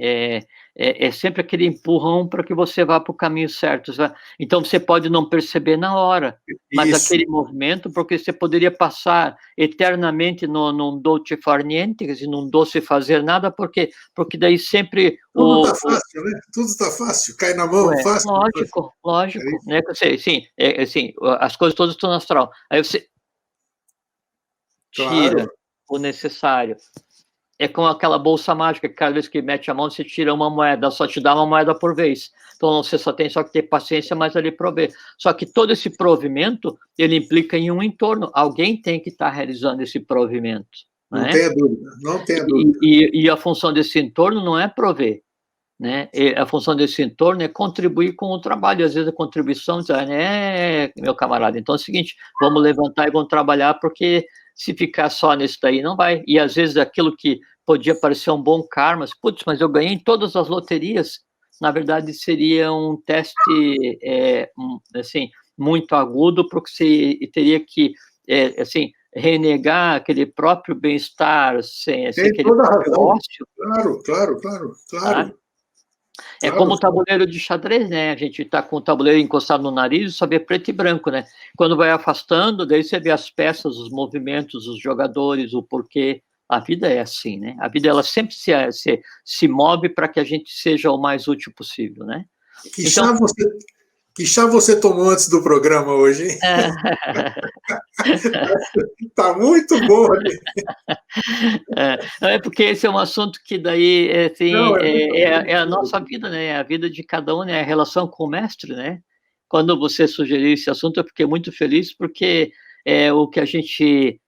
Speaker 2: sempre aquele empurrão para que você vá para o caminho certo, sabe? Então você pode não perceber na hora, mas
Speaker 1: Isso.
Speaker 2: aquele movimento, porque você poderia passar eternamente num dolce far niente, quer dizer, num doce fazer nada, porque daí sempre
Speaker 1: Tudo tá fácil, né? Tudo tá fácil, cai na mão
Speaker 2: Ué,
Speaker 1: fácil.
Speaker 2: lógico,
Speaker 1: É
Speaker 2: lógico,
Speaker 1: isso.
Speaker 2: né? Assim, assim, as coisas todas estão no astral. Aí você
Speaker 1: Claro.
Speaker 2: tira o necessário. É como aquela bolsa mágica que cada vez que mete a mão, você tira uma moeda, só te dá uma moeda por vez. Então você só tem que ter paciência, mas ali prover. Só que todo esse provimento, ele implica em um entorno. Alguém tem que estar realizando esse provimento,
Speaker 1: Não
Speaker 2: né?
Speaker 1: tenha dúvida, não tenha dúvida.
Speaker 2: E a função desse entorno não é prover, né? E a função desse entorno é contribuir com o trabalho. Às vezes a contribuição diz, meu camarada, então é o seguinte, vamos levantar e vamos trabalhar, porque se ficar só nisso daí, não vai. E às vezes aquilo que podia parecer um bom karma, putz, mas eu ganhei em todas as loterias, na verdade seria um teste, assim, muito agudo, porque você teria que, assim, renegar aquele próprio bem-estar, sem
Speaker 1: Tem
Speaker 2: aquele
Speaker 1: toda a
Speaker 2: próprio
Speaker 1: razão.
Speaker 2: ócio,
Speaker 1: Claro, claro, claro,
Speaker 2: sabe?
Speaker 1: claro,
Speaker 2: É
Speaker 1: claro.
Speaker 2: como o tabuleiro de xadrez, né? A gente está com o tabuleiro encostado no nariz e só vê preto e branco, né? Quando vai afastando, daí você vê as peças, os movimentos, os jogadores, o porquê. A vida é assim, né? A vida ela sempre se move para que a gente seja o mais útil possível, né?
Speaker 1: Que
Speaker 2: Então,
Speaker 1: chá você, que chá você tomou antes do programa hoje, hein? Tá muito bom.
Speaker 2: é porque esse é um assunto que daí assim,
Speaker 1: Não, é muito
Speaker 2: é a
Speaker 1: bom.
Speaker 2: nossa vida, né? É a vida de cada um, né? A relação com o mestre, né? Quando você sugeriu esse assunto, eu fiquei muito feliz porque é o que a gente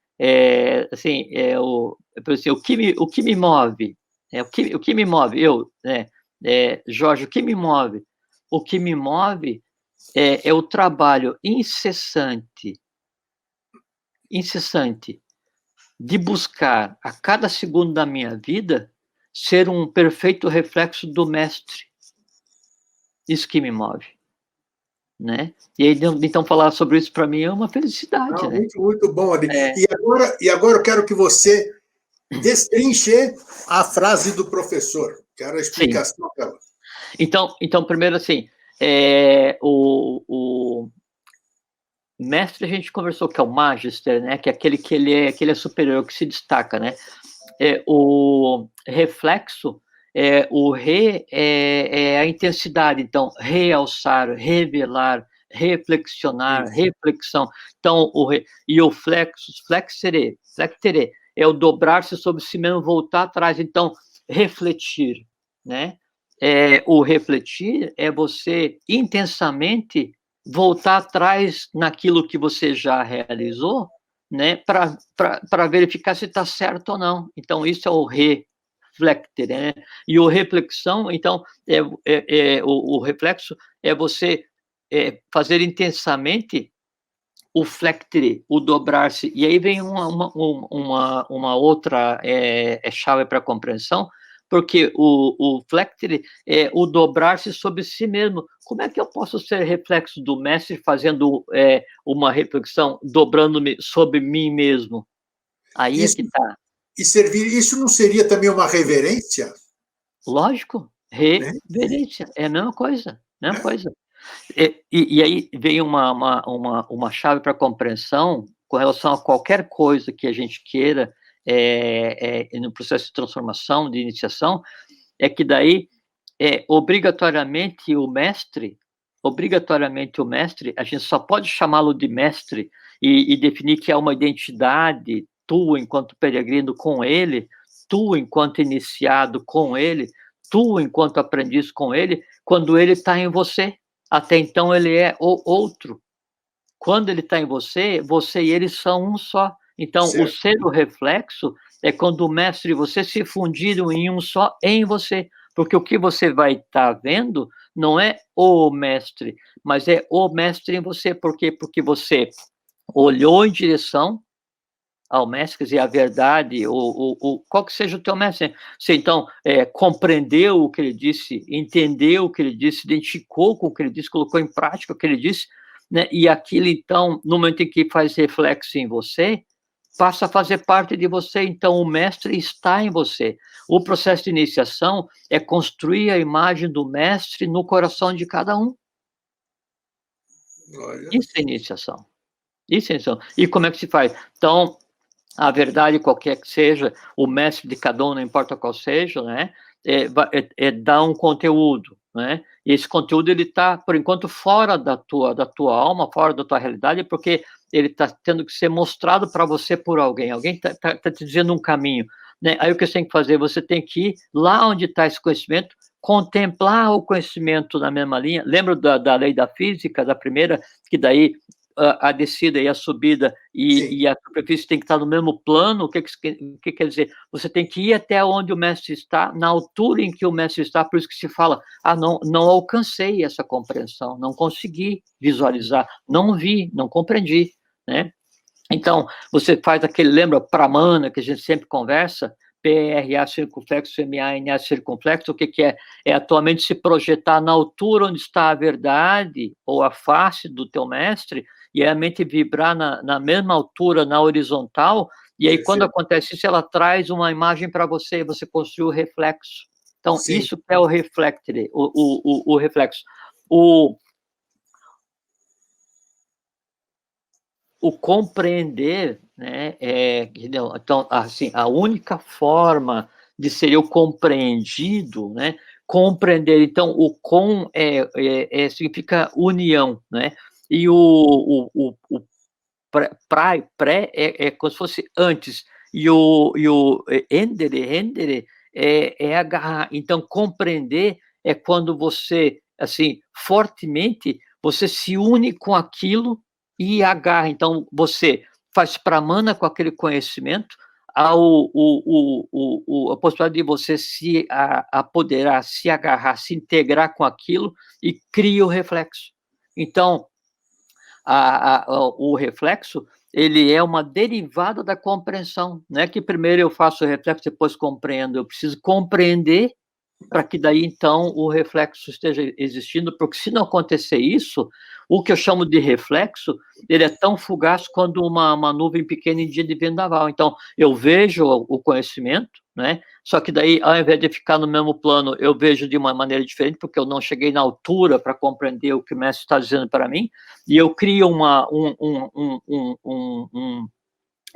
Speaker 2: assim, assim, o que me move, o que me move, eu, né? Jorge, o que me move? O que me move é o trabalho incessante de buscar a cada segundo da minha vida ser um perfeito reflexo do mestre. Isso que me move, né? E aí, então falar sobre isso para mim é uma felicidade,
Speaker 1: Não,
Speaker 2: né?
Speaker 1: muito, muito bom, Adi.
Speaker 2: É,
Speaker 1: E agora eu quero que você destrinche a frase do professor. Quero a
Speaker 2: sim.
Speaker 1: explicação dela.
Speaker 2: Então primeiro assim, o mestre a gente conversou que é o Magister, né? Que é aquele que ele é superior, que se destaca, né? O reflexo, o é a intensidade, então, realçar, revelar, reflexionar,
Speaker 1: Isso.
Speaker 2: reflexão. Então, e o flexere, é o dobrar-se sobre si mesmo, voltar atrás, então, refletir, né? O refletir é você intensamente voltar atrás naquilo que você já realizou, né, para verificar se está certo ou não. Então, isso é o reflecter, né? E o reflexão, então, o reflexo é você fazer intensamente o flectere, o dobrar-se. E aí vem uma outra chave para compreensão, porque o flectere é o dobrar-se sobre si mesmo. Como é que eu posso ser reflexo do mestre fazendo uma reflexão, dobrando-me sobre mim mesmo? Aí é
Speaker 1: Isso,
Speaker 2: que está.
Speaker 1: isso não seria também uma reverência?
Speaker 2: Lógico,
Speaker 1: Né?
Speaker 2: reverência, é a mesma coisa, mesma coisa. E aí vem uma chave para compreensão com relação a qualquer coisa que a gente queira no processo de transformação, de iniciação, é que daí, obrigatoriamente o mestre, a gente só pode chamá-lo de mestre e definir que é uma identidade tua enquanto peregrino com ele, tu enquanto iniciado com ele, tu enquanto aprendiz com ele, quando ele está em você. Até então ele é o outro. Quando ele está em você, você e ele são um só. Então, o
Speaker 1: Certo.
Speaker 2: ser o reflexo é quando o mestre e você se fundiram em um só em você. Porque o que você vai estar vendo não é o mestre, mas é o mestre em você. Por quê? Porque você olhou em direção ao mestre, quer dizer, a verdade, qual que seja o teu mestre. Você, então, compreendeu o que ele disse, entendeu o que ele disse, identificou com o que ele disse, colocou em prática o que ele disse, né? E aquilo, então, no momento em que faz reflexo em você, passa a fazer parte de você, então o mestre está em você. O processo de iniciação é construir a imagem do mestre no coração de cada um.
Speaker 1: Olha.
Speaker 2: Isso é iniciação. Isso é iniciação. E como é que se faz? Então, a verdade, qualquer que seja, o mestre de cada um, não importa qual seja, né, dar um conteúdo, né, e esse conteúdo, ele está, por enquanto, fora da tua alma, fora da tua realidade, porque ele está tendo que ser mostrado para você por alguém está te dizendo um caminho, né, aí o que você tem que fazer, você tem que ir lá onde está esse conhecimento, contemplar o conhecimento na mesma linha, lembra da lei da física, da primeira, que daí a descida e a subida e a superfície tem que estar no mesmo plano. O que quer dizer? Você tem que ir até onde o mestre está, na altura em que o mestre está, por isso que se fala, não alcancei essa compreensão, não consegui visualizar, não vi, não compreendi, né? Então, você faz lembra Pramana, que a gente sempre conversa, PRA circunflexo, MANA circunflexo, o que é? É a tua mente se projetar na altura onde está a verdade, ou a face do teu mestre, e a mente vibrar na mesma altura, na horizontal, e aí quando acontece isso, ela traz uma imagem para você, e você construi o reflexo. Então, isso é o reflector, o reflexo. O compreender, né, então, assim, a única forma de ser eu compreendido, né, compreender, então, o significa união, né, e o pré é como se fosse antes, e o endere é agarrar. Então, compreender é quando você, assim, fortemente, você se une com aquilo e agarra. Então, você faz pramana com aquele conhecimento, a possibilidade de você se apoderar, se agarrar, se integrar com aquilo e cria o reflexo. Então, o reflexo, ele é uma derivada da compreensão, não é que primeiro eu faço o reflexo, depois compreendo, eu preciso compreender para que daí, então, o reflexo esteja existindo, porque se não acontecer isso, o que eu chamo de reflexo, ele é tão fugaz quanto uma nuvem pequena em dia de vendaval. Então, eu vejo o conhecimento, né? Só que daí, ao invés de ficar no mesmo plano, eu vejo de uma maneira diferente, porque eu não cheguei na altura para compreender o que o mestre está dizendo para mim, e eu crio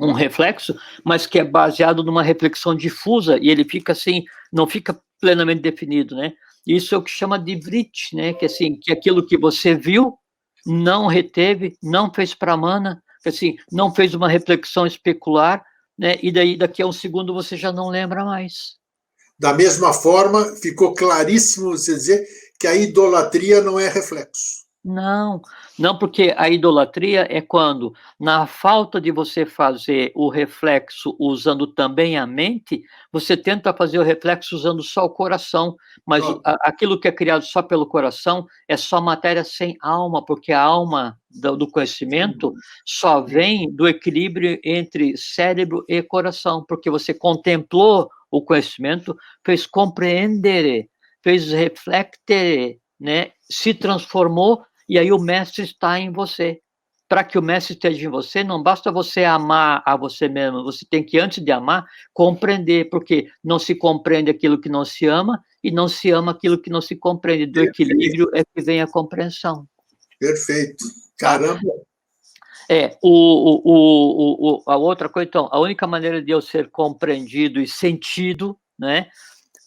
Speaker 2: um reflexo, mas que é baseado numa reflexão difusa, e ele fica assim, não fica plenamente definido, né? Isso é o que chama de vrit, né? Que assim, que aquilo que você viu, não reteve, não fez pramana, que assim, não fez uma reflexão especular, né? E daí, daqui a um segundo, você já não lembra mais.
Speaker 1: Da mesma forma, ficou claríssimo você dizer que a idolatria não é reflexo.
Speaker 2: Não, não, porque a idolatria é quando, na falta de você fazer o reflexo usando também a mente, você tenta fazer o reflexo usando só o coração, mas aquilo que é criado só pelo coração é só matéria sem alma, porque a alma do conhecimento só vem do equilíbrio entre cérebro e coração, porque você contemplou o conhecimento, fez compreender, fez reflectere, né? Se transformou. E aí o mestre está em você. Para que o mestre esteja em você, não basta você amar a você mesmo, você tem que, antes de amar, compreender, porque não se compreende aquilo que não se ama, e não se ama aquilo que não se compreende. Do equilíbrio é que vem a compreensão.
Speaker 1: Perfeito. Caramba!
Speaker 2: A outra coisa, então, a única maneira de eu ser compreendido e sentido, né?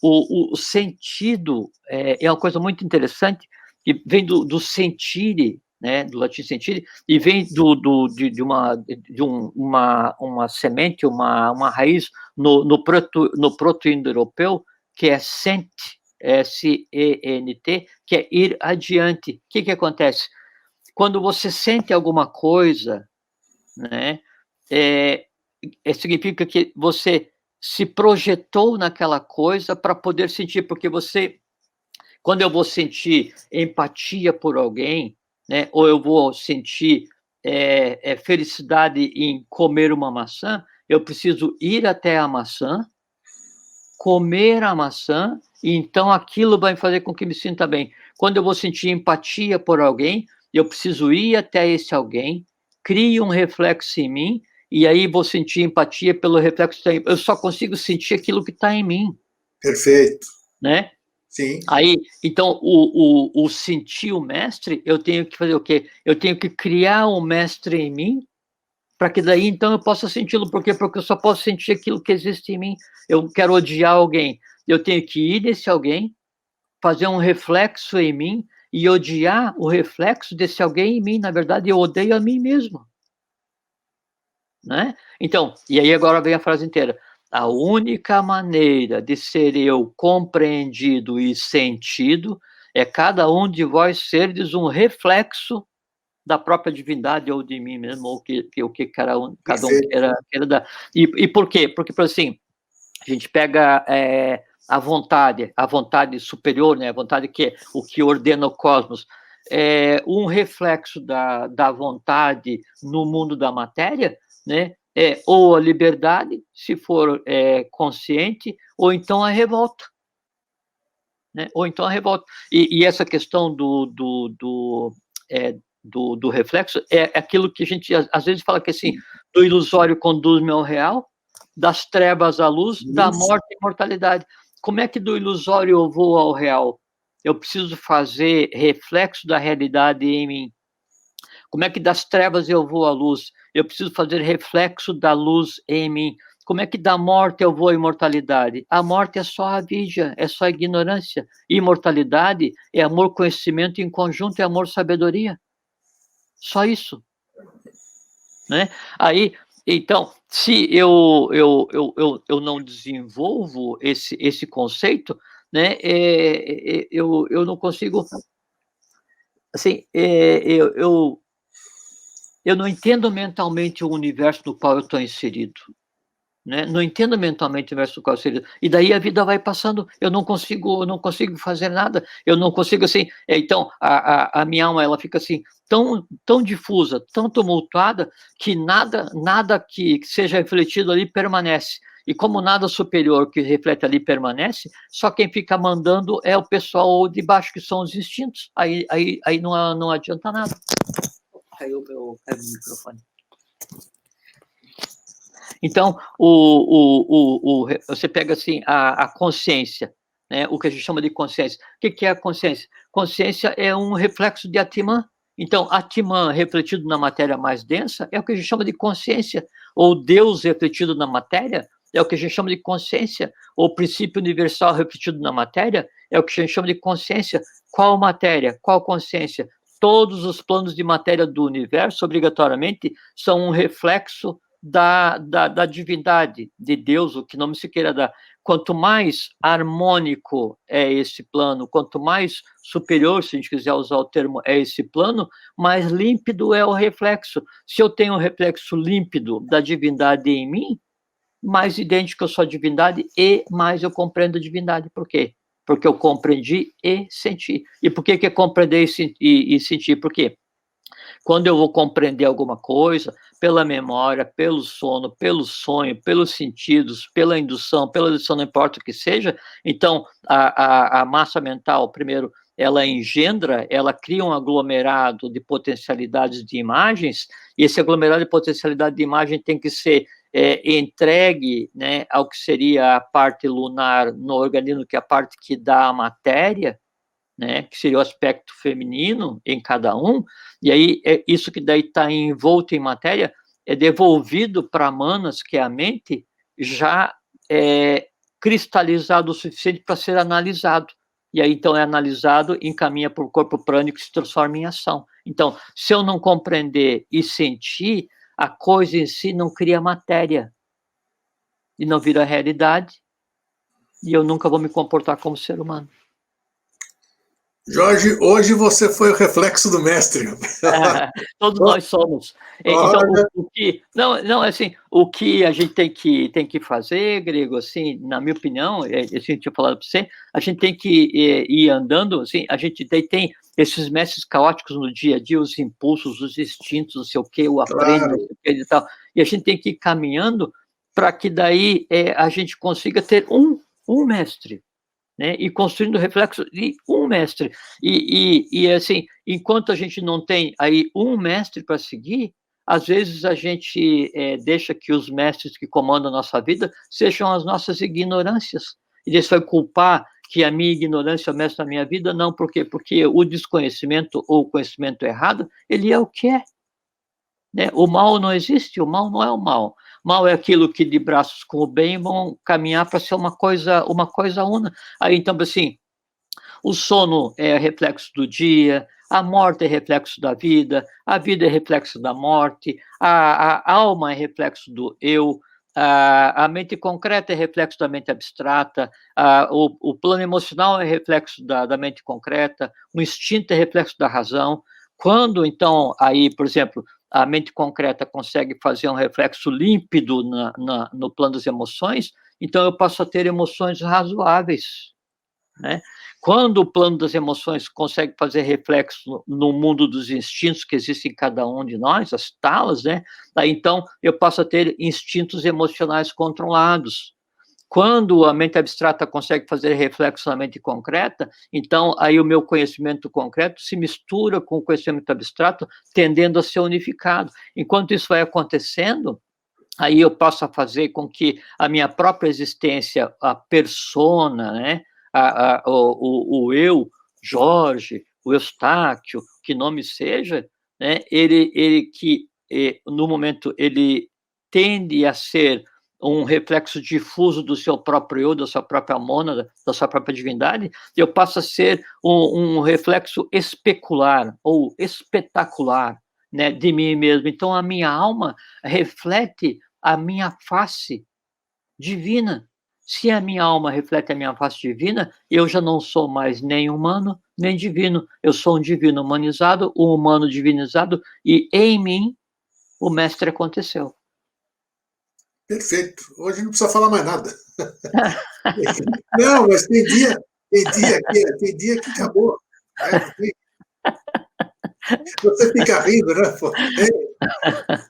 Speaker 2: O sentido é uma coisa muito interessante, que vem do sentire, né, do latim sentire, e vem de uma semente, uma raiz no proto-indo-europeu, que é sent, S-E-N-T, que é ir adiante. O que acontece? Quando você sente alguma coisa, né, significa que você se projetou naquela coisa para poder sentir, porque quando eu vou sentir empatia por alguém, né, ou eu vou sentir felicidade em comer uma maçã, eu preciso ir até a maçã, comer a maçã, e então aquilo vai fazer com que me sinta bem. Quando eu vou sentir empatia por alguém, eu preciso ir até esse alguém, crie um reflexo em mim, e aí vou sentir empatia pelo reflexo. Eu só consigo sentir aquilo que está em mim.
Speaker 1: Perfeito.
Speaker 2: Né?
Speaker 1: Sim.
Speaker 2: Aí, então, o sentir o mestre, eu tenho que fazer o quê? Eu tenho que criar um mestre em mim, para que daí, então, eu possa senti-lo. Por quê? Porque eu só posso sentir aquilo que existe em mim. Eu quero odiar alguém. Eu tenho que ir nesse alguém, fazer um reflexo em mim e odiar o reflexo desse alguém em mim. Na verdade, eu odeio a mim mesmo. Né? Então, e aí agora vem a frase inteira. A única maneira de ser eu compreendido e sentido é cada um de vós serdes um reflexo da própria divindade ou de mim mesmo, ou o que cada um queira dar. E por quê? Porque, assim, a gente pega a vontade superior, né? A vontade que é o que ordena o cosmos, um reflexo da vontade no mundo da matéria, né? Ou a liberdade, se for consciente, ou então a revolta. Né? Ou então a revolta. E essa questão do reflexo é aquilo que a gente às vezes fala que assim, do ilusório conduz-me ao real, das trevas à luz, da morte à imortalidade. Como é que do ilusório eu vou ao real? Eu preciso fazer reflexo da realidade em mim. Como é que das trevas eu vou à luz? Eu preciso fazer reflexo da luz em mim. Como é que da morte eu vou à imortalidade? A morte é só a vigia, é só a ignorância. Imortalidade é amor, conhecimento em conjunto, é amor, sabedoria. Só isso. Né? Aí, então, se eu não desenvolvo esse conceito, né, eu não consigo, assim, eu não entendo mentalmente o universo no qual eu estou inserido. Né? Não entendo mentalmente o universo no qual eu estou inserido. E daí a vida vai passando, eu não consigo fazer nada, eu não consigo, assim, então, a minha alma, ela fica assim, tão difusa, tão tumultuada, que nada que seja refletido ali permanece. E como nada superior que reflete ali permanece, só quem fica mandando é o pessoal de baixo, que são os instintos. Aí não adianta nada. Caiu o microfone. Então, você pega assim a consciência, né? O que a gente chama de consciência. O que é a consciência? Consciência é um reflexo de Atman. Então, Atman refletido na matéria mais densa é o que a gente chama de consciência, ou Deus refletido na matéria é o que a gente chama de consciência, ou princípio universal refletido na matéria é o que a gente chama de consciência. Qual matéria? Qual consciência? Todos os planos de matéria do universo, obrigatoriamente, são um reflexo da divindade, de Deus, o que nome se queira dar. Quanto mais harmônico é esse plano, quanto mais superior, se a gente quiser usar o termo, é esse plano, mais límpido é o reflexo. Se eu tenho um reflexo límpido da divindade em mim, mais idêntico eu sou à divindade e mais eu compreendo a divindade. Por quê? Porque eu compreendi e senti. E por que é compreender e sentir? Por quê? Quando eu vou compreender alguma coisa, pela memória, pelo sono, pelo sonho, pelos sentidos, pela indução, pela indução, não importa o que seja, então a massa mental, primeiro, ela engendra, ela cria um aglomerado de potencialidades de imagens, e esse aglomerado de potencialidade de imagem tem que ser entregue, né, ao que seria a parte lunar no organismo, que é a parte que dá a matéria, né, que seria o aspecto feminino em cada um, e aí isso que daí está envolto em matéria é devolvido para Manas, que é a mente, já cristalizado o suficiente para ser analisado. E aí, então, é analisado, encaminha para o corpo prânico e se transforma em ação. Então, se eu não compreender e sentir, a coisa em si não cria matéria e não vira realidade, e eu nunca vou me comportar como ser humano.
Speaker 1: Jorge, hoje você foi o reflexo do mestre.
Speaker 2: Todos nós somos. Então, o que a gente tem que fazer, Grego, assim, na minha opinião, assim, eu tinha falado para você, a gente tem que ir andando, assim, a gente tem esses mestres caóticos no dia a dia, os impulsos, os instintos, não sei o quê, o aprende, não sei o quê e tal, e a gente tem que ir caminhando para que daí a gente consiga ter um mestre, né? E construindo o reflexo de um mestre. E assim, enquanto a gente não tem aí um mestre para seguir, às vezes a gente deixa que os mestres que comandam a nossa vida sejam as nossas ignorâncias. E isso vai culpar que a minha ignorância é o mestre da minha vida? Não, por quê? Porque o desconhecimento ou o conhecimento errado, ele é o que é. Né? O mal não existe, o mal não é o mal. Mal é aquilo que de braços com o bem vão caminhar para ser uma coisa una. Aí, então, assim, o sono é reflexo do dia, a morte é reflexo da vida, a vida é reflexo da morte, a alma é reflexo do eu, a mente concreta é reflexo da mente abstrata, o plano emocional é reflexo da mente concreta, o instinto é reflexo da razão. Quando, então, aí, por exemplo, a mente concreta consegue fazer um reflexo límpido no plano das emoções, então eu passo a ter emoções razoáveis, né? Quando o plano das emoções consegue fazer reflexo no mundo dos instintos que existem em cada um de nós, as talas, né? Aí, então, eu passo a ter instintos emocionais controlados. Quando a mente abstrata consegue fazer reflexo na mente concreta, então aí o meu conhecimento concreto se mistura com o conhecimento abstrato, tendendo a ser unificado. Enquanto isso vai acontecendo, aí eu passo a fazer com que a minha própria existência, a persona, né, o eu, Jorge, o Eustáquio, que nome seja, né, ele que no momento ele tende a ser um reflexo difuso do seu próprio eu, da sua própria mônada, da sua própria divindade, eu passo a ser um reflexo especular ou espetacular, né, de mim mesmo. Então a minha alma reflete a minha face divina. Se a minha alma reflete a minha face divina, eu já não sou mais nem humano, nem divino. Eu sou um divino humanizado, um humano divinizado, e em mim o mestre aconteceu.
Speaker 1: Perfeito. Hoje não precisa falar mais nada. Não, mas tem dia que acabou. Né? Você fica rindo, né?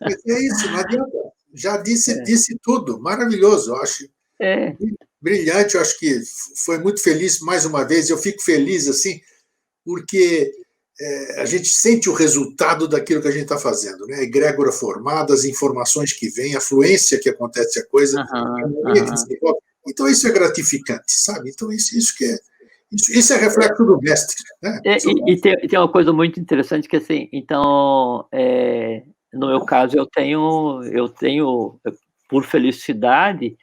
Speaker 1: Mas é isso, não adianta. Já disse tudo. Maravilhoso, eu acho. Brilhante, eu acho que foi muito feliz mais uma vez. Eu fico feliz assim, porque a gente sente o resultado daquilo que a gente está fazendo, né? A egrégora formada, as informações que vêm, a fluência que acontece a coisa, a harmonia que desenvolve. Então isso é gratificante, sabe? Então isso que é isso é reflexo do mestre, né?
Speaker 2: E tem uma coisa muito interessante que assim, então, no meu caso eu tenho por felicidade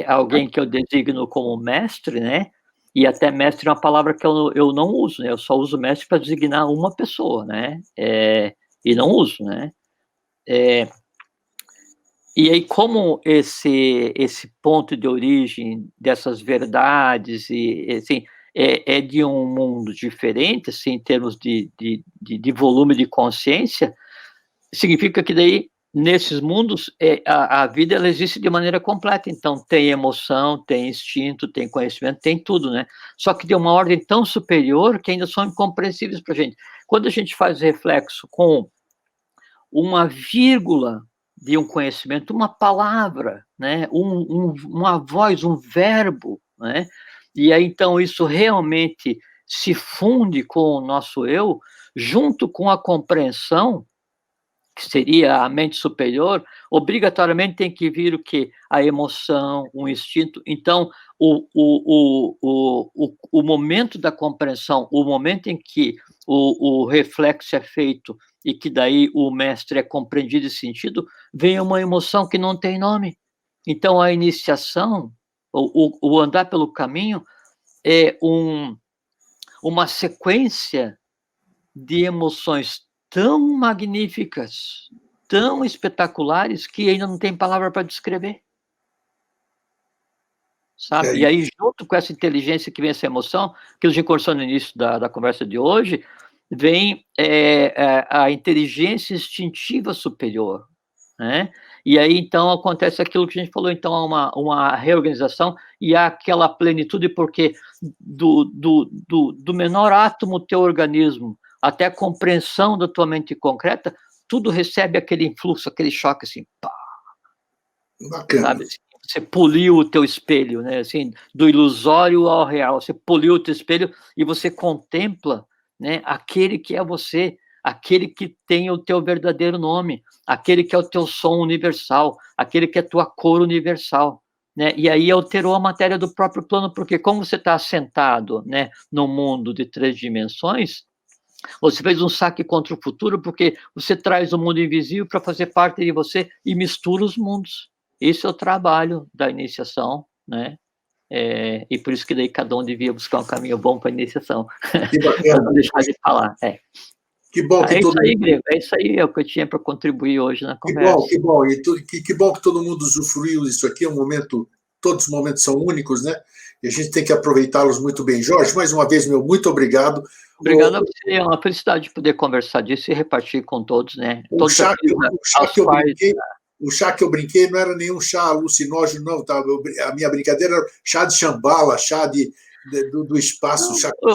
Speaker 2: alguém que eu designo como mestre, né? E até mestre é uma palavra que eu não uso, né? Eu só uso mestre para designar uma pessoa, né? E não uso, né? E aí, como esse ponto de origem dessas verdades e assim é de um mundo diferente, assim, em termos de volume de consciência, significa que daí nesses mundos a vida ela existe de maneira completa. Então tem emoção, tem instinto, tem conhecimento, tem tudo, né? Só que de uma ordem tão superior que ainda são incompreensíveis para a gente. Quando a gente faz reflexo com uma vírgula de um conhecimento, uma palavra, né? Uma voz, um verbo, né? E aí então isso realmente se funde com o nosso eu, junto com a compreensão, que seria a mente superior, obrigatoriamente tem que vir o quê? A emoção, o instinto. Então, o momento da compreensão, o momento em que o reflexo é feito e que daí o mestre é compreendido e sentido, vem uma emoção que não tem nome. Então, a iniciação, o andar pelo caminho, é uma sequência de emoções tão magníficas, tão espetaculares, que ainda não tem palavra para descrever. Sabe? E aí, junto com essa inteligência que vem essa emoção, que a gente conversou no início da conversa de hoje, vem a inteligência instintiva superior, né? E aí, então, acontece aquilo que a gente falou, então, uma reorganização e há aquela plenitude, porque do menor átomo do teu organismo até a compreensão da tua mente concreta, tudo recebe aquele influxo, aquele choque, assim, pá,
Speaker 1: Bacana.
Speaker 2: Sabe? Você poliu o teu espelho, né? Assim, do ilusório ao real. Você poliu o teu espelho e você contempla, né, aquele que é você, aquele que tem o teu verdadeiro nome, aquele que é o teu som universal, aquele que é a tua cor universal, né? E aí alterou a matéria do próprio plano, porque como você está assentado, né, no mundo de 3 dimensões, você fez um saque contra o futuro, porque você traz o mundo invisível para fazer parte de você e mistura os mundos. Esse é o trabalho da iniciação, né? E por isso que daí cada um devia buscar um caminho bom para a iniciação.
Speaker 1: Que
Speaker 2: Para
Speaker 1: bacana.
Speaker 2: não deixar de falar.
Speaker 1: Que bom que
Speaker 2: É isso
Speaker 1: todo
Speaker 2: aí,
Speaker 1: mundo...
Speaker 2: Grego. É isso aí, é o que eu tinha para contribuir hoje na
Speaker 1: Que
Speaker 2: conversa.
Speaker 1: bom, que bom. E que bom que todo mundo usufruiu disso aqui. É um momento, todos os momentos são únicos, né? E a gente tem que aproveitá-los muito bem. Jorge, mais uma vez, meu muito obrigado.
Speaker 2: Obrigado a você, é uma felicidade de poder conversar disso e repartir com todos, né?
Speaker 1: O
Speaker 2: Todos
Speaker 1: chá,
Speaker 2: aqueles
Speaker 1: o chá
Speaker 2: aos
Speaker 1: que eu
Speaker 2: quais...
Speaker 1: brinquei, o chá que eu brinquei não era nenhum chá alucinógeno, não. Tá? A minha brincadeira era chá de chambala, chá do espaço, chá de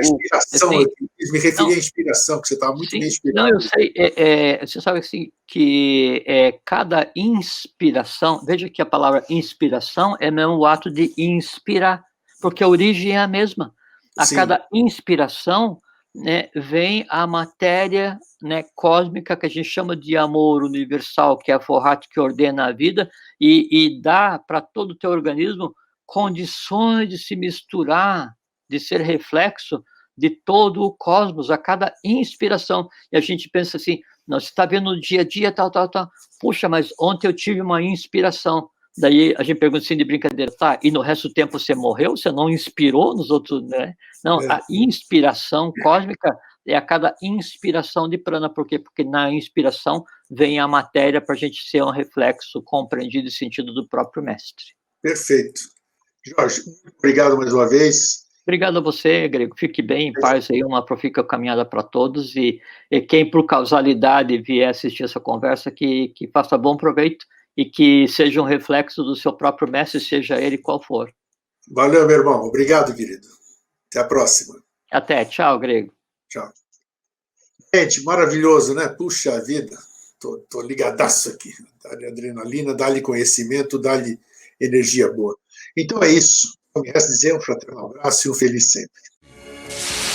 Speaker 1: inspiração.
Speaker 2: assim,
Speaker 1: Eu me referi à inspiração, que você estava muito bem
Speaker 2: sim, não,
Speaker 1: inspirado.
Speaker 2: eu sei, você sabe assim, que cada inspiração, veja que a palavra inspiração é mesmo o ato de inspirar, porque a origem é a mesma. A
Speaker 1: Sim,
Speaker 2: cada inspiração, né, vem a matéria, né, cósmica, que a gente chama de amor universal, que é a forrate que ordena a vida, e dá para todo o teu organismo condições de se misturar, de ser reflexo de todo o cosmos, a cada inspiração. E a gente pensa assim, não, você está vendo no dia a dia, tal, tal, tal. Puxa, mas ontem eu tive uma inspiração. Daí a gente pergunta assim de brincadeira, tá, e no resto do tempo você morreu? Você não inspirou nos outros, né? Não, a inspiração cósmica é a cada inspiração de prana. Por quê? Porque na inspiração vem a matéria para a gente ser um reflexo compreendido e sentido do próprio mestre.
Speaker 1: Perfeito. Jorge, obrigado mais uma vez.
Speaker 2: Obrigado a você, Grego. Fique bem, em paz aí, uma profícua caminhada para todos. E quem, por causalidade, vier assistir essa conversa, que faça bom proveito e que seja um reflexo do seu próprio mestre, seja ele qual for.
Speaker 1: Valeu, meu irmão. Obrigado, querido. Até a próxima.
Speaker 2: Até. Tchau, Grego.
Speaker 1: Tchau. Gente, maravilhoso, né? Puxa vida. Tô ligadaço aqui. Dá-lhe adrenalina, dá-lhe conhecimento, dá-lhe energia boa. Então é isso. Me resta dizer um fraterno abraço e um feliz sempre.